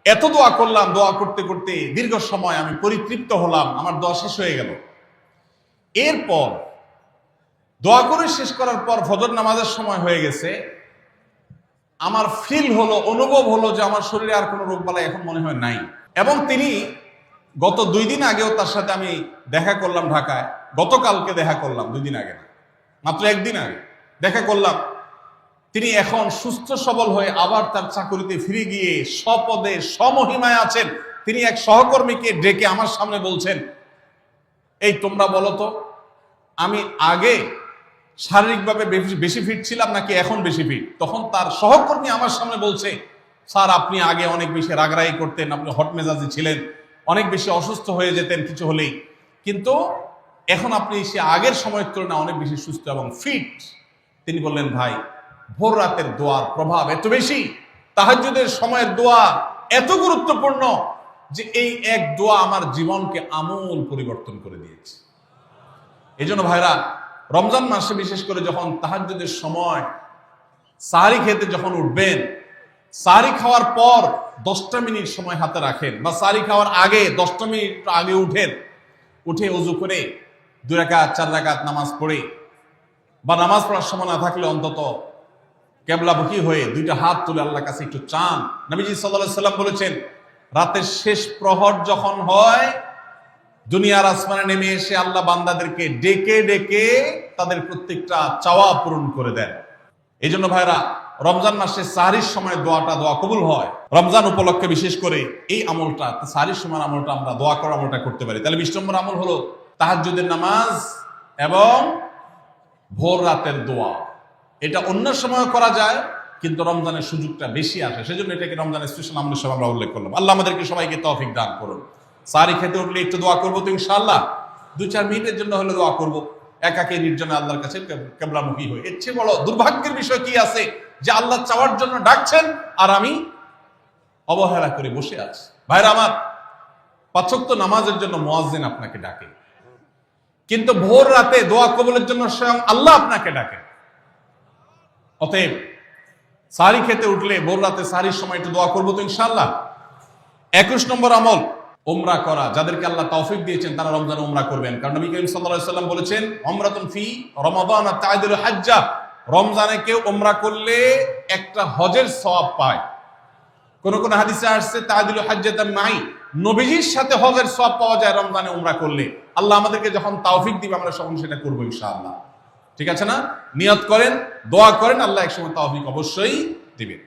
Speaker 1: এত দোয়া করলাম, দোয়া করতে করতে দীর্ঘ সময় আমি পরিতৃপ্ত হলাম, আমার দোয়া শেষ হয়ে গেল। এরপর দোয়া করে শেষ করার পর ফজর নামাজের সময় হয়ে গেছে, আমার ফিল হলো, অনুভব হলো যে আমার শরীরে আর কোনো রোগবালাই এখন মনে হয় নাই। এবং তিনি গত 2 দিন আগেও তার সাথে আমি দেখা করলাম ঢাকায়, গতকালকে দেখা করলাম, 2 দিন আগে না, মাত্র 1 দিন আগে দেখা করলাম। তিনি এখন সুস্থ সবল হয়ে আবার তার চাকরিতে ফিরে গিয়ে স্বপদে স্বমহিমায় আছেন। তিনি এক সহকর্মীকে ডেকে আমার সামনে বলছেন, এই তোমরা বলো তো, আমি আগে শারীরিকভাবে বেশি ফিট ছিলাম নাকি এখন বেশি ফিট? তখন তার সহকর্মী আমার সামনে বলছে, স্যার, আপনি আগে অনেক বেশি রাগরাগি করতেন, আপনি হট মেজাজি ছিলেন, অনেক বেশি অসুস্থ হয়ে যেতেন কিছু হলেই, কিন্তু এখন আপনি সে আগের সময়ের তুলনায় অনেক বেশি সুস্থ এবং ফিট। তিনি বললেন, ভাই, ভোর রাতের দোয়ার প্রভাব এত বেশি, তাহাজ্জুদের সময়ের দোয়া এত গুরুত্বপূর্ণ যে এই এক দোয়া আমার জীবনকে আমূল পরিবর্তন করে দিয়েছে। এই জন্য ভাইরা, রমজান মাসে বিশেষ করে যখন তাহাজ্জুদের সময় সাহরি খেতে যখন উঠবেন, সাহরি খাওয়ার পর 10টা মিনিট সময় হাতে রাখেন, বা সাহরি খাওয়ার আগে 10টা মিনিট আগে উঠে ওযু করে 2 রাকাত 4 রাকাত নামাজ পড়ে, বা নামাজ পড়ার সময় না থাকলে অন্তত কেবলামুখী হয়ে 2টা হাত তুলে আল্লাহর কাছে একটু চান। নবীজি সাল্লাল্লাহু আলাইহি সাল্লাম বলেছেন, রাতের শেষ প্রহর যখন হয়, দুনিয়ার আসমানে নেমে এসে আল্লাহ বান্দাদেরকে ডেকে ডেকে তাদের প্রত্যেকটা চাওয়া পূরণ করে দেন। এই জন্য ভাইরা, রমজান মাসে সাহরির সময় দোয়া কবুল হয়। রমজান উপলক্ষে বিশেষ করে এই আমলটা, সাহরির সময় আমলটা আমরা দোয়া করার আমলটা করতে পারি। তাহলে 20 নম্বর আমল হলো তাহাজ্জুদের নামাজ এবং ভোর রাতের দোয়া। এটা অন্য সময় করা যায়, কিন্তু রমজানের সুযোগটা বেশি আসে, সেজন্য এটাকে রমজানের স্পেশাল আমল হিসেবে আমরা উল্লেখ করলাম। আল্লাহ আমাদেরকে সবাইকে তৌফিক দান করুন। সাহরি খেতে উঠলে একটু দোয়া করবো তো ইনশাআল্লাহ। 2-4 মিনিটের জন্য হলে দোয়া করব, একাকী নির্জনে আল্লাহর কাছে কিবলামুখী হয়ে। এর চেয়ে বড় দুর্ভাগ্যের বিষয় কি আছে যে আল্লাহ চাওয়ার জন্য ডাকছেন আর আমি অবহেলা করে বসে আছি। ভাইরা আমার, 5 ওয়াক্ত নামাজের জন্য মুয়াজ্জিন আপনাকে ডাকে, কিন্তু ভোর রাতে দোয়া কবুলের জন্য স্বয়ং আল্লাহ আপনাকে ডাকে। অতএব সাহরি খেতে উঠলে ভোর রাতে সাহরির সময় একটু দোয়া করবো তো ইনশাআল্লাহ। 21 নম্বর আমল উমরা করা। যাদেরকে আল্লাহ তৌফিক দিয়েছেন তারা রমজানে উমরা করবেন, কারণ নবী করিম সাল্লাল্লাহু আলাইহি ওয়াসাল্লাম বলেছেন, উমরাতুন ফি রমাদান তা'দিলু হাজ্জা। রমজানে কেউ উমরা করলে একটা হজের সওয়াব পায়। কোন কোন হাদিসে আসছে তা'দিলু হাজ্জাতান মাই, নবীজির সাথে হজের সওয়াব পাওয়া যায় রমজানে উমরা করলে। আল্লাহ আমাদেরকে যখন তৌফিক দিবে আমরা তখন সেটা করব ইনশাআল্লাহ। ঠিক আছে না? নিয়ত করেন, দোয়া করেন, আল্লাহ একসময় তৌফিক অবশ্যই দিবেন।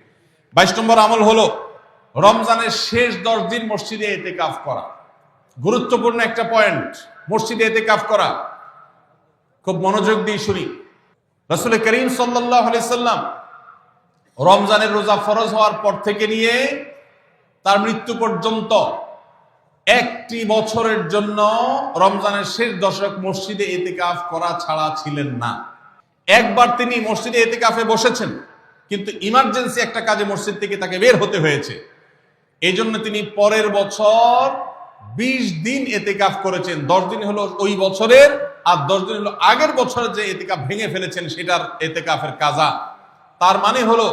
Speaker 1: 22 নম্বর আমল হলো রমজানের শেষ 10 দিন মসজিদে ইতিকাফ করা। গুরুত্বপূর্ণ একটা পয়েন্ট, মসজিদে ইতিকাফ করা। খুব মনোযোগ দিয়ে শুনি। রাসূল করিম সাল্লাল্লাহু আলাইহি সাল্লাম রমজানের রোজা ফরজ হওয়ার পর থেকে নিয়ে তার মৃত্যু পর্যন্ত 1টি বছরের জন্য রমজানের শেষ দশক মসজিদে ইতিকাফ করা ছাড়া ছিলেন না। একবার তিনি মসজিদে ইতিকাফে বসেছেন, কিন্তু ইমার্জেন্সি একটা কাজে মসজিদ থেকে তাকে বের হতে হয়েছে। এই জন্য তিনি পরের বছর 20 দিন ইতিকাফ করেছেন। 10 দিন হলো ওই বছরের, আর 10 দিন হলো আগের বছরের যে ইতিকাফ ভেঙে ফেলেছেন সেটার ইতিকাফের কাজা। তার মানে হলো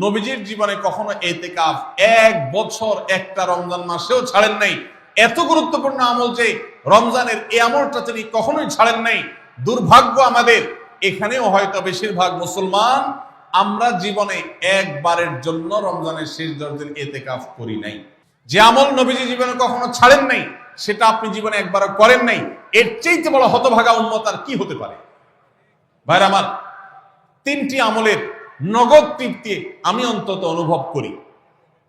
Speaker 1: নবীজির জীবনে কখনো ইতিকাফ 1 বছর একটা রমজান মাসেও ছাড়েন নাই। এত গুরুত্বপূর্ণ আমল যে রমজানের এই আমলটা তিনি কখনোই ছাড়েন নাই। দুর্ভাগ্য আমাদের, এখানেও হয়তো বেশিরভাগ মুসলমান আমরা জীবনে একবারের জন্য রমজানের শেষ 10 দিন ইতিকাফ করি নাই। যে আমল নবীজি জীবনে কখনো ছাড়েন নাই সেটা আপনি জীবনে একবারও করেন নাই। এর চাইতে বড় হতভাগা উম্মত আর কি হতে পারে? ভাইরা আমার, 3টি আমলের নগদ তৃপ্তি আমি অন্তত অনুভব করি।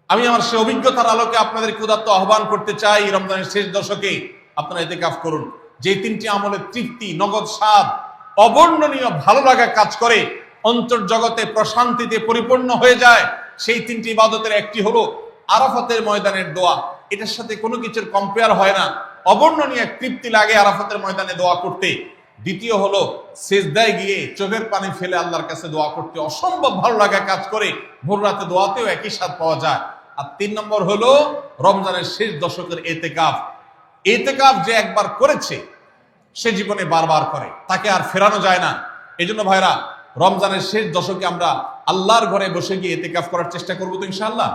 Speaker 1: আমি আমার সে অভিজ্ঞতার আলোকে আপনাদের ক্ষুধার্ত আহ্বান করতে চাই, রমজানের শেষ দশকে আপনারা ইতিকাফ করুন। যে 3টি আমলের তৃপ্তি, নগদ স্বাদ, অবর্ণনীয় ভালো লাগা কাজ করে, অন্তর্জগতে প্রশান্তিতে পরিপূর্ণ হয়ে যায়, সেই 3টি ইবাদতের একটি হলো আরাফাতের ময়দানের দোয়া। এটার সাথে কোনো কিছুর কম্পেয়ার হয় না। অবর্ণনীয় এক তৃপ্তি লাগে আরাফাতের ময়দানে দোয়া করতে। দ্বিতীয় হলো সিজদায় গিয়ে চোখের পানি ফেলে আল্লাহর কাছে দোয়া করতে অসম্ভব ভালো লাগা কাজ করে। ভোর রাতে দোয়াতেও একই স্বাদ পাওয়া যায়। আর 3 নম্বর হলো রমজানের শেষ দশকের ইতিকাফ। ইতিকাফ যে একবার করেছে সে জীবনে বারবার করে, তাকে আর ফেরানো যায় না। এজন্য ভাইরা, রমজানের শেষ দশকে আমরা আল্লাহর ঘরে বসে গিয়ে ইতিকাফ করার চেষ্টা করবো তো ইনশাআল্লাহ।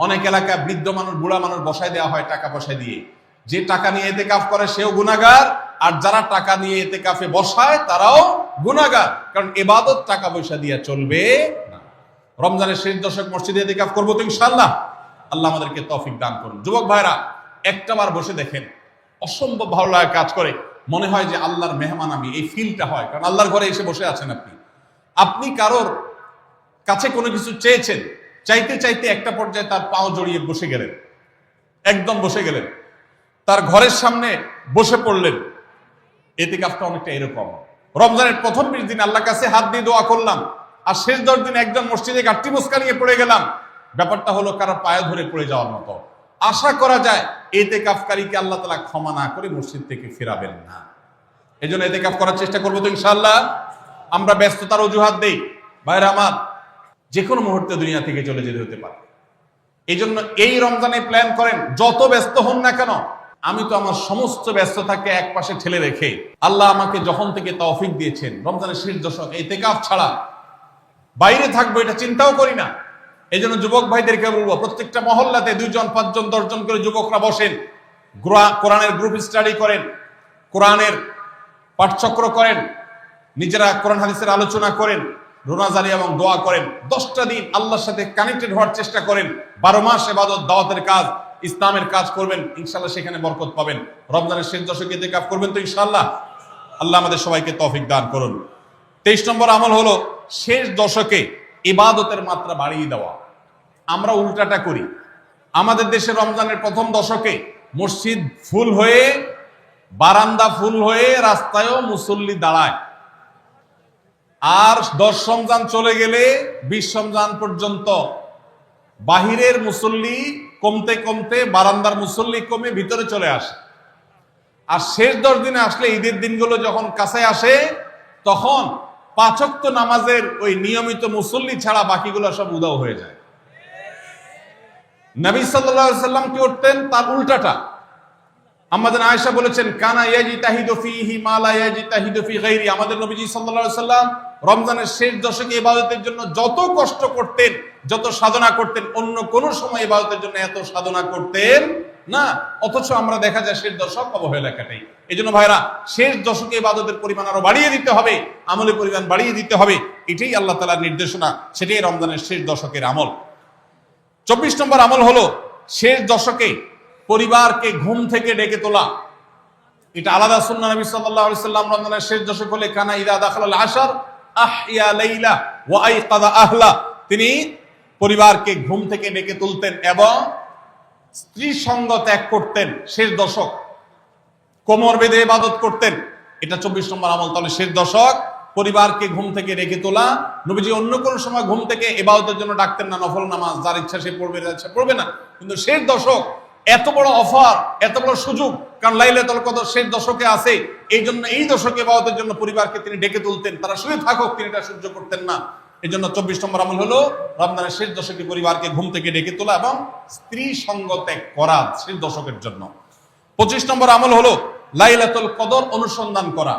Speaker 1: অনেক এলাকায় বৃদ্ধ মানুষ, বুড়া মানুষ বসায় দেওয়া হয় টাকা পয়সা দিয়ে। যে টাকা নিয়ে ইতিকাফ করে সেও গুনাহগার, আর যারা টাকা নিয়ে ইতিকাফে বসায় তারাও গুনাহগার, কারণ ইবাদত টাকা পয়সা দিয়ে চলবে না। রমজানের শেষ দশক মসজিদে ইতিকাফ করবো তো ইনশাআল্লাহ। আল্লাহ আমাদেরকে তৌফিক দান করুন। যুবক ভাইরা, একটাবার বসে দেখেন, অসম্ভব ভালো লাগা কাজ করে। মনে হয় যে আল্লাহর মেহমান আমি, এই ফিলটা হয়, কারণ আল্লাহর ঘরে এসে বসে আছেন আপনি। আপনি কারোর কাছে কোনো কিছু চেয়েছেন, চাইতে চাইতে একটা পর্যায়ে তার পাও জড়িয়ে বসে গেলেন, একদম বসে গেলেন, তার ঘরের সামনে বসে পড়লেন। ইতিকাফটা অনেকটা এরকম। রমজানের প্রথম 20 দিন আল্লাহর কাছে হাত দিয়ে দোয়া করলাম, আর শেষ 10 দিন একজন মসজিদে গাঁটটি মুস্কা নিয়ে পড়ে গেলাম। ব্যাপারটা হলো কারো পায়ে ধরে পড়ে যাওয়ার মতো। আশা করা যায় ইতিকাফকারীকে আল্লাহ তাআলা ক্ষমা না করে মসজিদ থেকে ফেরাবেন না। এজন্য ইতিকাফ করার চেষ্টা করবো তো ইনশাআল্লাহ। আমরা ব্যস্ততার অজুহাত দেই। ভাইরা আমার, যে কোনো মুহূর্তে দুনিয়া থেকে চলে যেতে হতে পারে। এই জন্য এই রমজানে প্ল্যান করেন, যত ব্যস্ত হন না কেন, আমি তো আমার সমস্ত ব্যস্ততাকে এক পাশে ঠেলে রেখে, আল্লাহ আমাকে যখন থেকে তৌফিক দিয়েছেন রমজানের শেষ দশক ইতিকাফ ছাড়া বাইরে থাকবো এটা চিন্তাও করি না। এই জন্য যুবক ভাইদেরকে বলবো, প্রত্যেকটা মহল্লাতে 2 জন 5 জন 10 জন করে যুবকরা বসেন, কোরআনের গ্রুপ স্টাডি করেন, কোরআনের পাঠচক্র করেন, নিজেরা কোরআন হাদিসের আলোচনা করেন, রোনাজারি এবং দোয়া করেন। 10টা দিন আল্লাহর সাথে কানেক্টেড হওয়ার চেষ্টা করেন। 12 মাস ইবাদত, দাওয়াতের কাজ, ইসলামের কাজ করবেন, ইনশাআল্লাহ সেখানে বরকত পাবেন। রমজানের শেষ দশকে ইতিকাফ করবেন তো ইনশাআল্লাহ। আল্লাহ আমাদের সবাইকে তৌফিক দান করুন। 23 নম্বর আমল হলো শেষ দশকে ইবাদতের মাত্রা বাড়িয়ে দেওয়া। আমরা উল্টাটা করি। আমাদের দেশে রমজানের প্রথম দশকে মসজিদ ফুল হয়ে, বারান্দা ফুল হয়ে, রাস্তায়ও মুসল্লি দাঁড়ায়। আর 10 রমজান চলে গেলে 20 রমজান পর্যন্ত বাহিরের মুসল্লি কমতে কমতে বারান্দার মুসল্লি কমে ভিতরে চলে আসে। আর শেষ 10 দিনে আসলে, ঈদের দিনগুলো যখন কাছে আসে, তখন 5 ওয়াক্ত নামাজের ওই নিয়মিত মুসল্লি ছাড়া বাকিগুলো সব উদাও হয়ে যায়। নবী সাল্লাল্লাহু আলাইহি সাল্লাম কি করতেন? তার উল্টাটা। আমাদের আয়েশা বলেছেন, কানা ইয়াজিতাহিদু ফীহি মা লা ইয়াজিতাহিদু ফী গায়রি। আমাদের নবীজি সাল্লাল্লাহু আলাইহি সাল্লাম রমজানের শেষ দশকে ইবাদতের জন্য যত কষ্ট করতেন, যত সাধনা করতেন, অন্য কোন সময় ইবাদতের জন্য এত সাধনা করতেন না। অথচ আমরা দেখা যায় শেষ দশক অবহেলা কাটাই। এজন্য ভাইরা, শেষ দশকে ইবাদতের পরিমাণ আরো বাড়িয়ে দিতে হবে, আমলের পরিমাণ বাড়িয়ে দিতে হবে। এটাই আল্লাহ তাআলার নির্দেশনা, সেটাই রমজানের শেষ দশকের আমল। 24 নম্বর আমল হলো শেষ দশকে পরিবারকে ঘুম থেকে ডেকে তোলা। এটা আলাদা সুন্নাহ। নবী সাল্লাল্লাহু আলাইহি সাল্লাম রমজানের শেষ দশক হলে কানা ইদা দাখালাল আশর আহইয়া লাইলা ওয়া আইকাযা আহলা। তিনি পরিবারকে ঘুম থেকে ডেকে তুলতেন এবং স্ত্রী সঙ্গ ত্যাগ করতেন। শেষ দশক কোমর বেঁধে ইবাদত করতেন। এটা 24 নম্বর আমল। তাহলে শেষ দশক পরিবারকে ঘুম থেকে ডেকে তোলা। নবীজি অন্য কোন সময় ঘুম থেকে ইবাদতের জন্য ডাকতেন না, নফল নামাজ যার ইচ্ছা সে পড়বে, ইচ্ছা পড়বে না। কিন্তু শেষ দশক এত বড় অফার, এত বড় সুযোগ, কারণ লাইলাতুল কদর শেষ দশকে আছে। এই জন্য এই দশকে ইবাদতের জন্য পরিবারকে তিনি ডেকে তুলতেন। তারা শুয়ে থাকুক, তিনি এটা সহ্য করতেন না। এই জন্য 24 নম্বর আমল হলো রমজানের শেষ দশকে পরিবারকে ঘুম থেকে ডেকে তোলা এবং স্ত্রী সঙ্গ ত্যাগ করা শেষ দশকের জন্য। 25 নম্বর আমল হলো লাইলাতুল কদর অনুসন্ধান করা।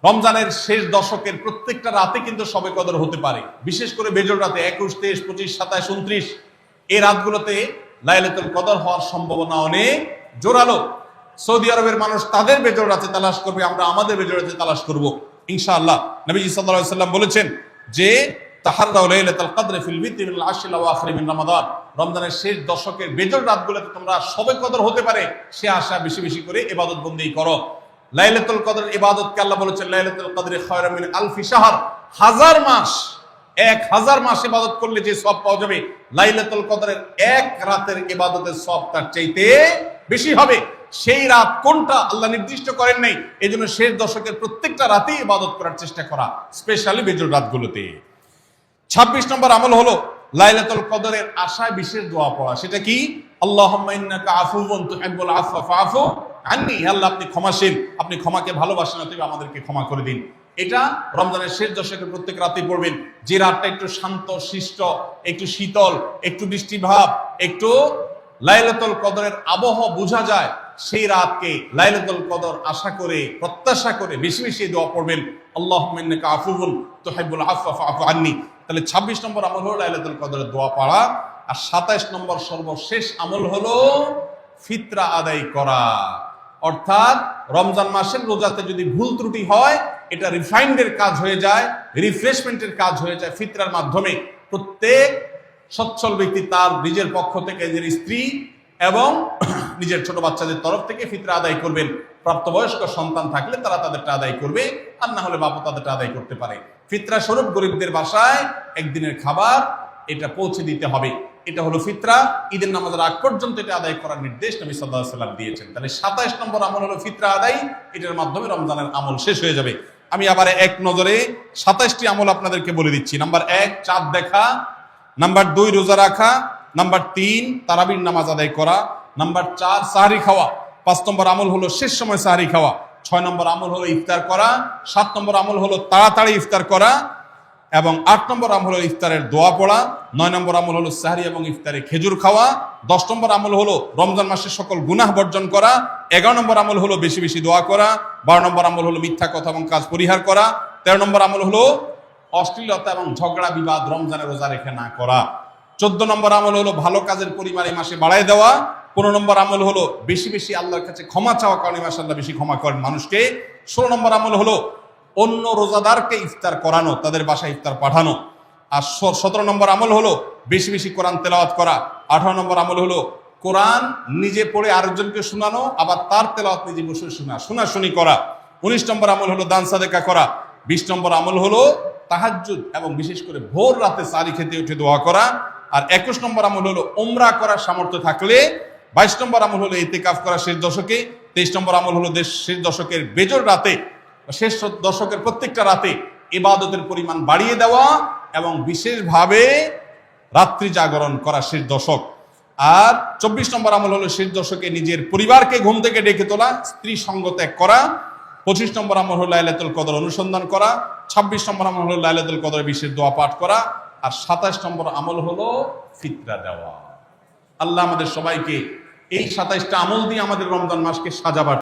Speaker 1: রমজানের শেষ দশকের প্রত্যেকটা রাতে কিন্তু শবে কদর হতে পারে, বিশেষ করে বেজোড় রাতে 21, 23, 25, 27, 29 এই রাতগুলোতে লাইলাতুল কদর হওয়ার সম্ভাবনা অনেক জোরালো। সৌদি আরবের মানুষ তাদের বেজোড় রাতে তালাশ করবে, আমরা আমাদের বেজোড় রাতে তালাশ করব ইনশাআল্লাহ। নবীজি সাল্লাল্লাহু আলাইহি সাল্লাম বলেছেন যে তাহাররাউ লাইলাতুল কদর ফিল বিতি মিনাল আশরিল আওয়াখির মিন রমাদান। রমজানের শেষ দশকের বেজোড় রাতগুলোতে তোমরা শবে কদর হতে পারে সে আশা বেশি বেশি করে ইবাদত বন্দেগী করো। লাইলাতুল কদরের ইবাদতকে আল্লাহ বলেছেন লাইলাতুল কদরি খায়রুম মিন আলফি শাহর। 1000 মাস, 1000 মাস ইবাদত করলে যে সওয়াব পাওয়া যাবে, লাইলাতুল কদরের এক রাতের ইবাদতের সওয়াব তার চাইতে বেশি হবে। সেই রাত কোনটা আল্লাহ নির্দিষ্ট করেন নাই। এজন্য শেষ দশকের প্রত্যেকটা রাতেই ইবাদত করার চেষ্টা করা, স্পেশালি বেজোড় রাতগুলোতে। 26 নম্বর আমল হলো লাইলাতুল কদরের আশায় বিশেষ দোয়া পড়া। সেটা কি? আল্লাহুম্মা ইন্নাকা আফুউন তুহিব্বুল আফওয়া ফাআফু আন্নি। আল্লাহ আপনি ক্ষমাশীল, আপনি ক্ষমাকে ভালোবাসেন, অতএব আমাদেরকে ক্ষমা করে দিন। এটা রমজানের শেষ দশকের প্রত্যেক রাতেই পড়বেন। যে রাতটা একটু শান্ত শিষ্ট, একটু শীতল, একটু বৃষ্টিভাব, একটু লাইলাতুল কদরের আবহাওয়া বোঝা যায়, সেই রাতকে লাইলাতুল কদর আশা করে, প্রত্যাশা করে বেশি বেশি দোয়া পড়বেন, আল্লাহুম্মা ইন্নাকা আফুউন তুহিব্বুল আফওয়া ফাআফু আন্নি। তাহলে 26 নম্বর আমল হলো লাইলাতুল কদরের দোয়া পড়া। আর 27 নম্বর সর্বশেষ আমল হলো ফিতরা আদায় করা। অর্থাৎ রমজান মাসের রোজাতে যদি ভুল ত্রুটি হয়, এটা রিফাইন্ডের কাজ হয়ে যায়, রিফ্রেশমেন্টের কাজ হয়ে যায় ফিতরার মাধ্যমে। প্রত্যেক সচ্ছল ব্যক্তি তার নিজের পক্ষ থেকে, নিজের স্ত্রী এবং নিজের ছোট বাচ্চাদের তরফ থেকে ফিতরা আদায় করবেন। প্রাপ্তবয়স্ক সন্তান থাকলে তারা তাদেরটা আদায় করবে, আর না হলে বাবা তাদেরটা আদায় করতে পারে। ফিতরা স্বরূপ গরিবদের বাসায় একদিনের খাবার এটা পৌঁছে দিতে হবে। এটা হলো ফিতরা। ঈদের নামাজের আগ পর্যন্ত এটা আদায় করার নির্দেশ নবী সাল্লাল্লাহু আলাইহি ওয়াসাল্লাম দিয়েছেন। তাহলে 27 নম্বর আমল হলো ফিতরা আদায়। এটার মাধ্যমে রমজানের আমল শেষ হয়ে যাবে। আমি আবার এক নজরে 27টি আমল আপনাদেরকে বলে দিচ্ছি। নাম্বার 1 চাঁদ দেখা, নাম্বার 2 রোজা রাখা, নাম্বার 3 তারাবির নামাজ আদায় করা, নাম্বার 4 সাহরি খাওয়া, 5 নম্বর আমল হলো শেষ সময় সাহরি খাওয়া, 6 নম্বর আমল হলো ইফতার করা, 7 নম্বর আমল হলো তাড়াতাড়ি ইফতার করা, এবং 8 নম্বর আমল হলো ইফতারের দোয়া পড়া, 9 নম্বর আমল হলো সাহরি এবং ইফতারে খেজুর খাওয়া, 10 নম্বর আমল হলো রমজান মাসের সকল গুনাহ বর্জন করা, 11 নম্বর আমল হলো বেশি বেশি দোয়া করা, 12 নম্বর আমল হলো মিথ্যা কথা এবং কাজ পরিহার করা, 13 নম্বর আমল হলো অশ্লীলতা এবং ঝগড়া বিবাদ রমজানে রোজা রেখে না করা, 14 নম্বর আমল হলো ভালো কাজের পরিমাণ এই মাসে বাড়ায় দেওয়া, 15 নম্বর আমল হলো বেশি বেশি আল্লাহর কাছে ক্ষমা চাওয়া, কারণ এই মাসে আল্লাহ বেশি ক্ষমা করেন মানুষকে, 16 নম্বর আমল হলো অন্য রোজাদারকে ইফতার করানো, তাদের বাসায় ইফতার পাঠানো, আর 17 নম্বর আমল হলো বেশি বেশি কোরআন তেলাওয়াত করা, 18 নম্বর আমল হলো কোরআন নিজে পড়ে আরেকজনকে শোনানো, আবার তার তেলাওয়াত নিজে বসে শোনাশুনি করা, 19 নম্বর আমল হলো দান সাদেকা করা, 20 নম্বর আমল হলো তাহাজ্জুদ এবং বিশেষ করে ভোর রাতে সারি খেতে উঠে দোয়া করা, আর 21 নম্বর আমল হলো উমরা করার সামর্থ্য থাকলে, 22 নম্বর আমল হলো ইতিকাফ করা শেষ দশকে, 23 নম্বর আমল হলো শেষ দশকের বেজর রাতে, শেষ দশকের প্রত্যেকটা রাতে ইবাদতের পরিমাণ বাড়িয়ে দেওয়া এবং বিশেষভাবে রাত্রি জাগরণ করা শেষ দশক। আর 24 নম্বর আমল হলো শেষ দশকে নিজের পরিবারকে ঘুম থেকে ডেকে তোলা, স্ত্রী সঙ্গ ত্যাগ করা। 25 নম্বর আমল হলো লাইলাতুল কদর অনুসন্ধান করা। 26 নম্বর আমল হলো লাইলাতুল কদর বিশেষ দোয়া পাঠ করা। আর 27 নম্বর আমল হলো ফিতরা দেওয়া। আল্লাহ আমাদের সবাইকে এই 27টা আমল দিয়ে আমাদের রমজান মাসকে সাজাবার